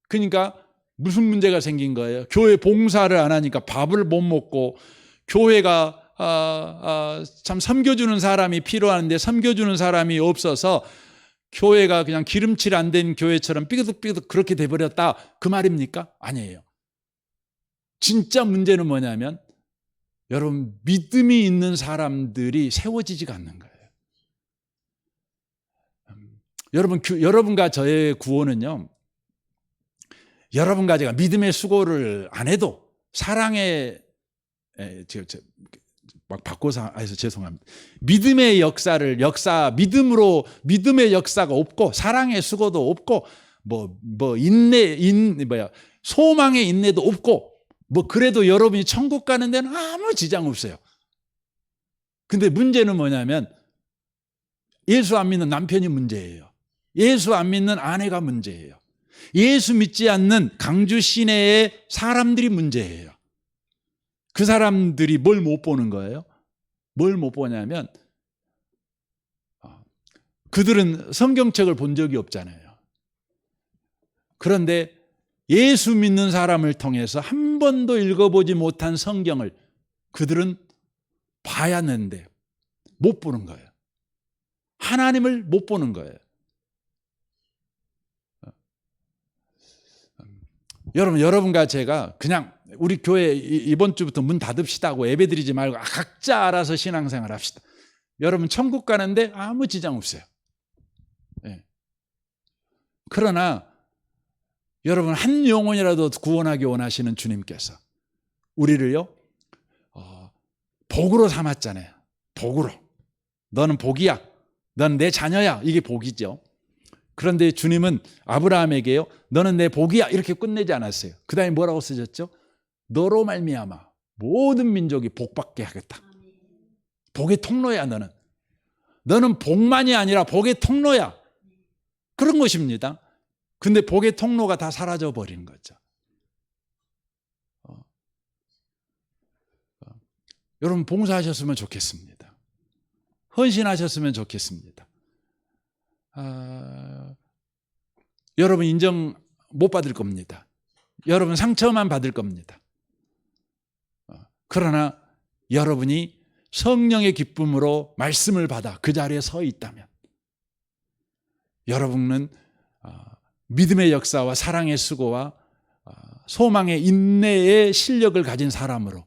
그러니까 무슨 문제가 생긴 거예요? 교회 봉사를 안 하니까 밥을 못 먹고, 교회가 참 섬겨주는 사람이 필요한데 섬겨주는 사람이 없어서 교회가 그냥 기름칠 안 된 교회처럼 삐그덕삐그덕 그렇게 돼버렸다, 그 말입니까? 아니에요. 진짜 문제는 뭐냐면 여러분 믿음이 있는 사람들이 세워지지가 않는 거예요. 여러분과 저의 구원은요, 여러분과 제가 믿음의 수고를 안 해도 사랑의 막 바꿔서 해서 죄송합니다. 믿음의 믿음의 역사가 없고 사랑의 수고도 없고 소망의 인내도 없고 그래도 여러분이 천국 가는 데는 아무 지장 없어요. 근데 문제는 뭐냐면 예수 안 믿는 남편이 문제예요. 예수 안 믿는 아내가 문제예요. 예수 믿지 않는 강주 시내의 사람들이 문제예요. 그 사람들이 뭘 못 보는 거예요? 뭘 못 보냐면 그들은 성경책을 본 적이 없잖아요. 그런데 예수 믿는 사람을 통해서 한 번도 읽어보지 못한 성경을 그들은 봐야 하는데 못 보는 거예요. 하나님을 못 보는 거예요. 여러분과 제가 그냥 우리 교회 이번 주부터 문 닫읍시다고 예배드리지 말고 각자 알아서 신앙생활 합시다. 여러분 천국 가는데 아무 지장 없어요. 네. 그러나 여러분 한 영혼이라도 구원하기 원하시는 주님께서 우리를요 복으로 삼았잖아요. 복으로. 너는 복이야. 넌 내 자녀야. 이게 복이죠. 그런데 주님은 아브라함에게요, 너는 내 복이야 이렇게 끝내지 않았어요. 그 다음에 뭐라고 쓰셨죠? 너로 말미암아 모든 민족이 복받게 하겠다. 복의 통로야. 너는 복만이 아니라 복의 통로야. 그런 것입니다. 근데 복의 통로가 다 사라져 버린 거죠. 여러분 봉사하셨으면 좋겠습니다. 헌신하셨으면 좋겠습니다. 여러분 인정 못 받을 겁니다. 여러분 상처만 받을 겁니다. 그러나 여러분이 성령의 기쁨으로 말씀을 받아 그 자리에 서 있다면 여러분은 믿음의 역사와 사랑의 수고와 소망의 인내의 실력을 가진 사람으로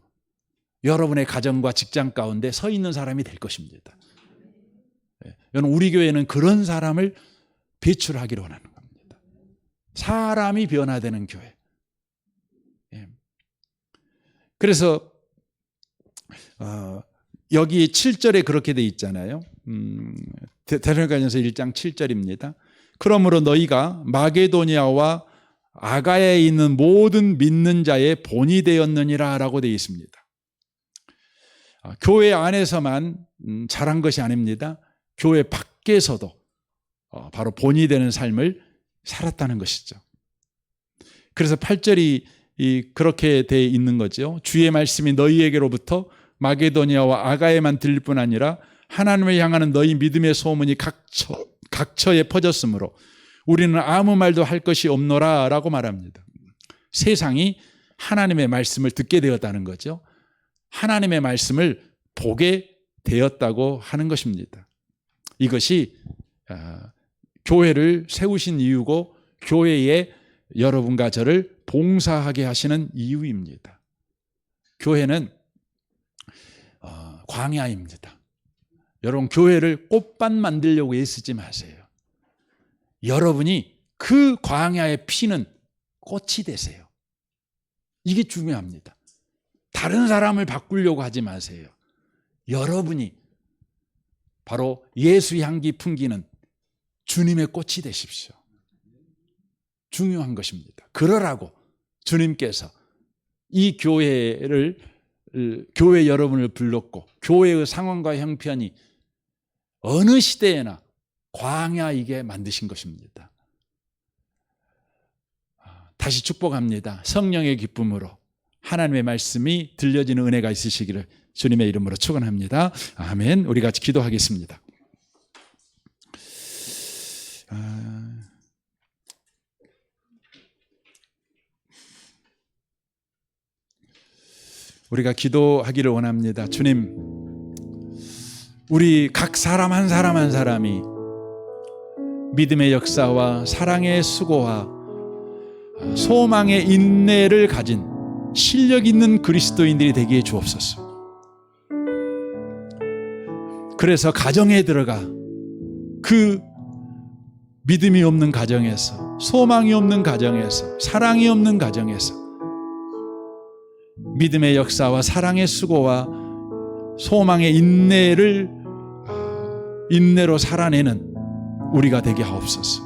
여러분의 가정과 직장 가운데 서 있는 사람이 될 것입니다. 여러분 우리 교회는 그런 사람을 배출하기를 원하는 겁니다. 사람이 변화되는 교회. 그래서 여기 7절에 그렇게 돼 있잖아요. 데살로니가전서 1장 7절입니다. 그러므로 너희가 마게도니아와 아가야에 있는 모든 믿는 자의 본이 되었느니라 라고 되어 있습니다. 교회 안에서만 잘한 것이 아닙니다. 교회 밖에서도 바로 본이 되는 삶을 살았다는 것이죠. 그래서 8절이 그렇게 되어 있는 거죠. 주의 말씀이 너희에게로부터 마게도니아와 아가야에만 들릴 뿐 아니라 하나님을 향하는 너희 믿음의 소문이 각처에 퍼졌으므로 우리는 아무 말도 할 것이 없노라 라고 말합니다. 세상이 하나님의 말씀을 듣게 되었다는 거죠. 하나님의 말씀을 보게 되었다고 하는 것입니다. 이것이 교회를 세우신 이유고 교회에 여러분과 저를 봉사하게 하시는 이유입니다. 교회는 광야입니다. 여러분 교회를 꽃밭 만들려고 애쓰지 마세요. 여러분이 그 광야에 피는 꽃이 되세요. 이게 중요합니다. 다른 사람을 바꾸려고 하지 마세요. 여러분이 바로 예수 향기 풍기는 주님의 꽃이 되십시오. 중요한 것입니다. 그러라고 주님께서 이 교회 여러분을 불렀고 교회의 상황과 형편이 어느 시대에나 광야이게 만드신 것입니다. 다시 축복합니다. 성령의 기쁨으로 하나님의 말씀이 들려지는 은혜가 있으시기를 주님의 이름으로 축원합니다. 아멘. 우리 같이 기도하겠습니다. 우리가 기도하기를 원합니다. 주님, 우리 각 사람 한 사람 한 사람이 믿음의 역사와 사랑의 수고와 소망의 인내를 가진 실력 있는 그리스도인들이 되게 주옵소서. 그래서 가정에 들어가 그 믿음이 없는 가정에서, 소망이 없는 가정에서, 사랑이 없는 가정에서 믿음의 역사와 사랑의 수고와 소망의 인내로 살아내는 우리가 되게 하옵소서.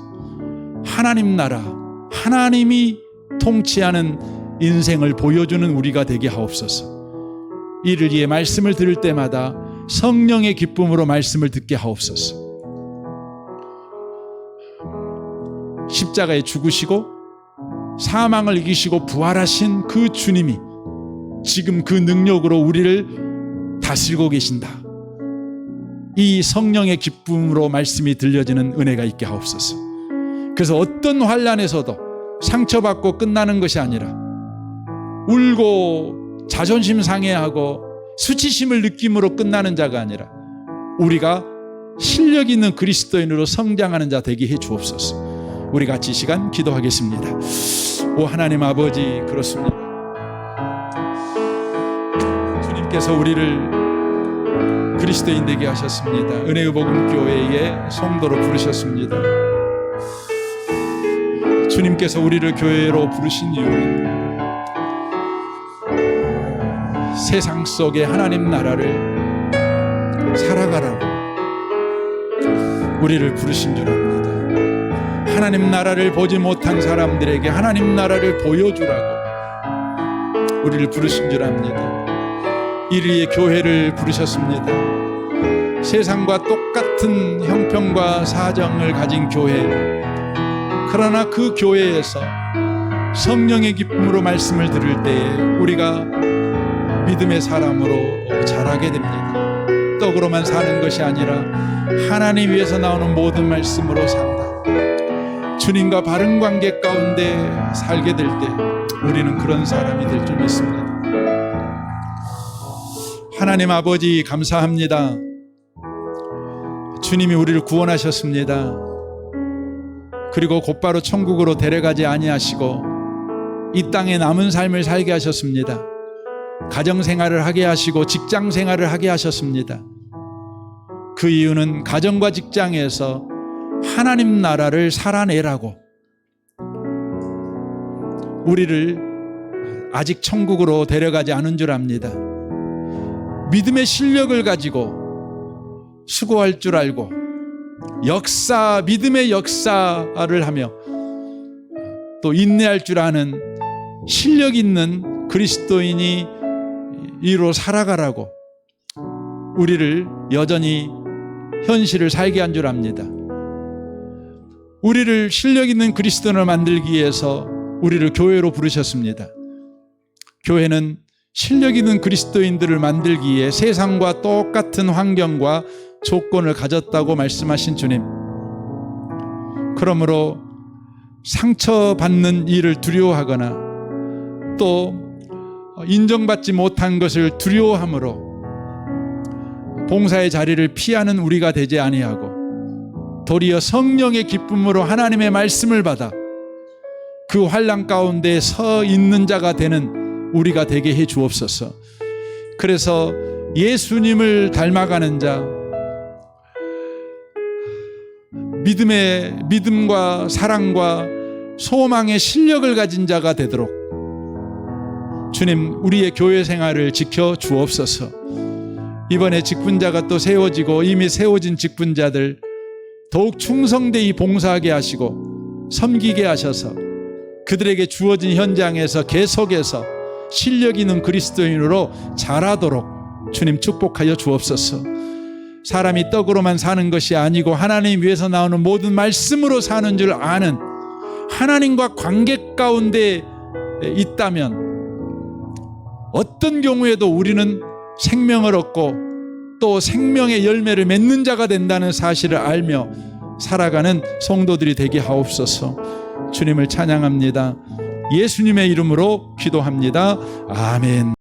하나님 나라, 하나님이 통치하는 인생을 보여주는 우리가 되게 하옵소서. 이를 위해 말씀을 들을 때마다 성령의 기쁨으로 말씀을 듣게 하옵소서. 십자가에 죽으시고 사망을 이기시고 부활하신 그 주님이 지금 그 능력으로 우리를 다스리고 계신다. 이 성령의 기쁨으로 말씀이 들려지는 은혜가 있게 하옵소서. 그래서 어떤 환난에서도 상처받고 끝나는 것이 아니라 울고 자존심 상해하고 수치심을 느낌으로 끝나는 자가 아니라 우리가 실력 있는 그리스도인으로 성장하는 자 되게 해 주옵소서. 우리 같이 이 시간 기도하겠습니다. 오 하나님 아버지, 그렇습니다. 주님께서 우리를 그리스도인 되게 하셨습니다. 은혜의 복음 교회의 성도로 부르셨습니다. 주님께서 우리를 교회로 부르신 이유는 세상 속에 하나님 나라를 살아가라고 우리를 부르신 줄 압니다. 하나님 나라를 보지 못한 사람들에게 하나님 나라를 보여주라고 우리를 부르신 줄 압니다. 이를 위해 교회를 부르셨습니다. 세상과 똑같은 형편과 사정을 가진 교회, 그러나 그 교회에서 성령의 기쁨으로 말씀을 들을 때에 우리가 믿음의 사람으로 자라게 됩니다. 떡으로만 사는 것이 아니라 하나님 위에서 나오는 모든 말씀으로 산다. 주님과 바른 관계 가운데 살게 될 때 우리는 그런 사람이 될 줄 믿습니다. 하나님 아버지 감사합니다. 주님이 우리를 구원하셨습니다. 그리고 곧바로 천국으로 데려가지 아니하시고 이 땅에 남은 삶을 살게 하셨습니다. 가정생활을 하게 하시고 직장생활을 하게 하셨습니다. 그 이유는 가정과 직장에서 하나님 나라를 살아내라고 우리를 아직 천국으로 데려가지 않은 줄 압니다. 믿음의 실력을 가지고 수고할 줄 알고 믿음의 역사를 하며 또 인내할 줄 아는 실력 있는 그리스도인이 이로 살아가라고 우리를 여전히 현실을 살게 한 줄 압니다. 우리를 실력 있는 그리스도인을 만들기 위해서 우리를 교회로 부르셨습니다. 교회는 실력 있는 그리스도인들을 만들기 위해 세상과 똑같은 환경과 조건을 가졌다고 말씀하신 주님. 그러므로 상처받는 일을 두려워하거나 또 인정받지 못한 것을 두려워함으로 봉사의 자리를 피하는 우리가 되지 아니하고 도리어 성령의 기쁨으로 하나님의 말씀을 받아 그 환난 가운데 서 있는 자가 되는 우리가 되게 해 주옵소서. 그래서 예수님을 닮아가는 자, 믿음과 사랑과 소망의 실력을 가진 자가 되도록 주님 우리의 교회 생활을 지켜 주옵소서. 이번에 직분자가 또 세워지고 이미 세워진 직분자들 더욱 충성되이 봉사하게 하시고 섬기게 하셔서 그들에게 주어진 현장에서 계속해서 실력 있는 그리스도인으로 자라도록 주님 축복하여 주옵소서. 사람이 떡으로만 사는 것이 아니고 하나님 위에서 나오는 모든 말씀으로 사는 줄 아는 하나님과 관계 가운데 있다면 어떤 경우에도 우리는 생명을 얻고 또 생명의 열매를 맺는 자가 된다는 사실을 알며 살아가는 성도들이 되게 하옵소서. 주님을 찬양합니다. 예수님의 이름으로 기도합니다. 아멘.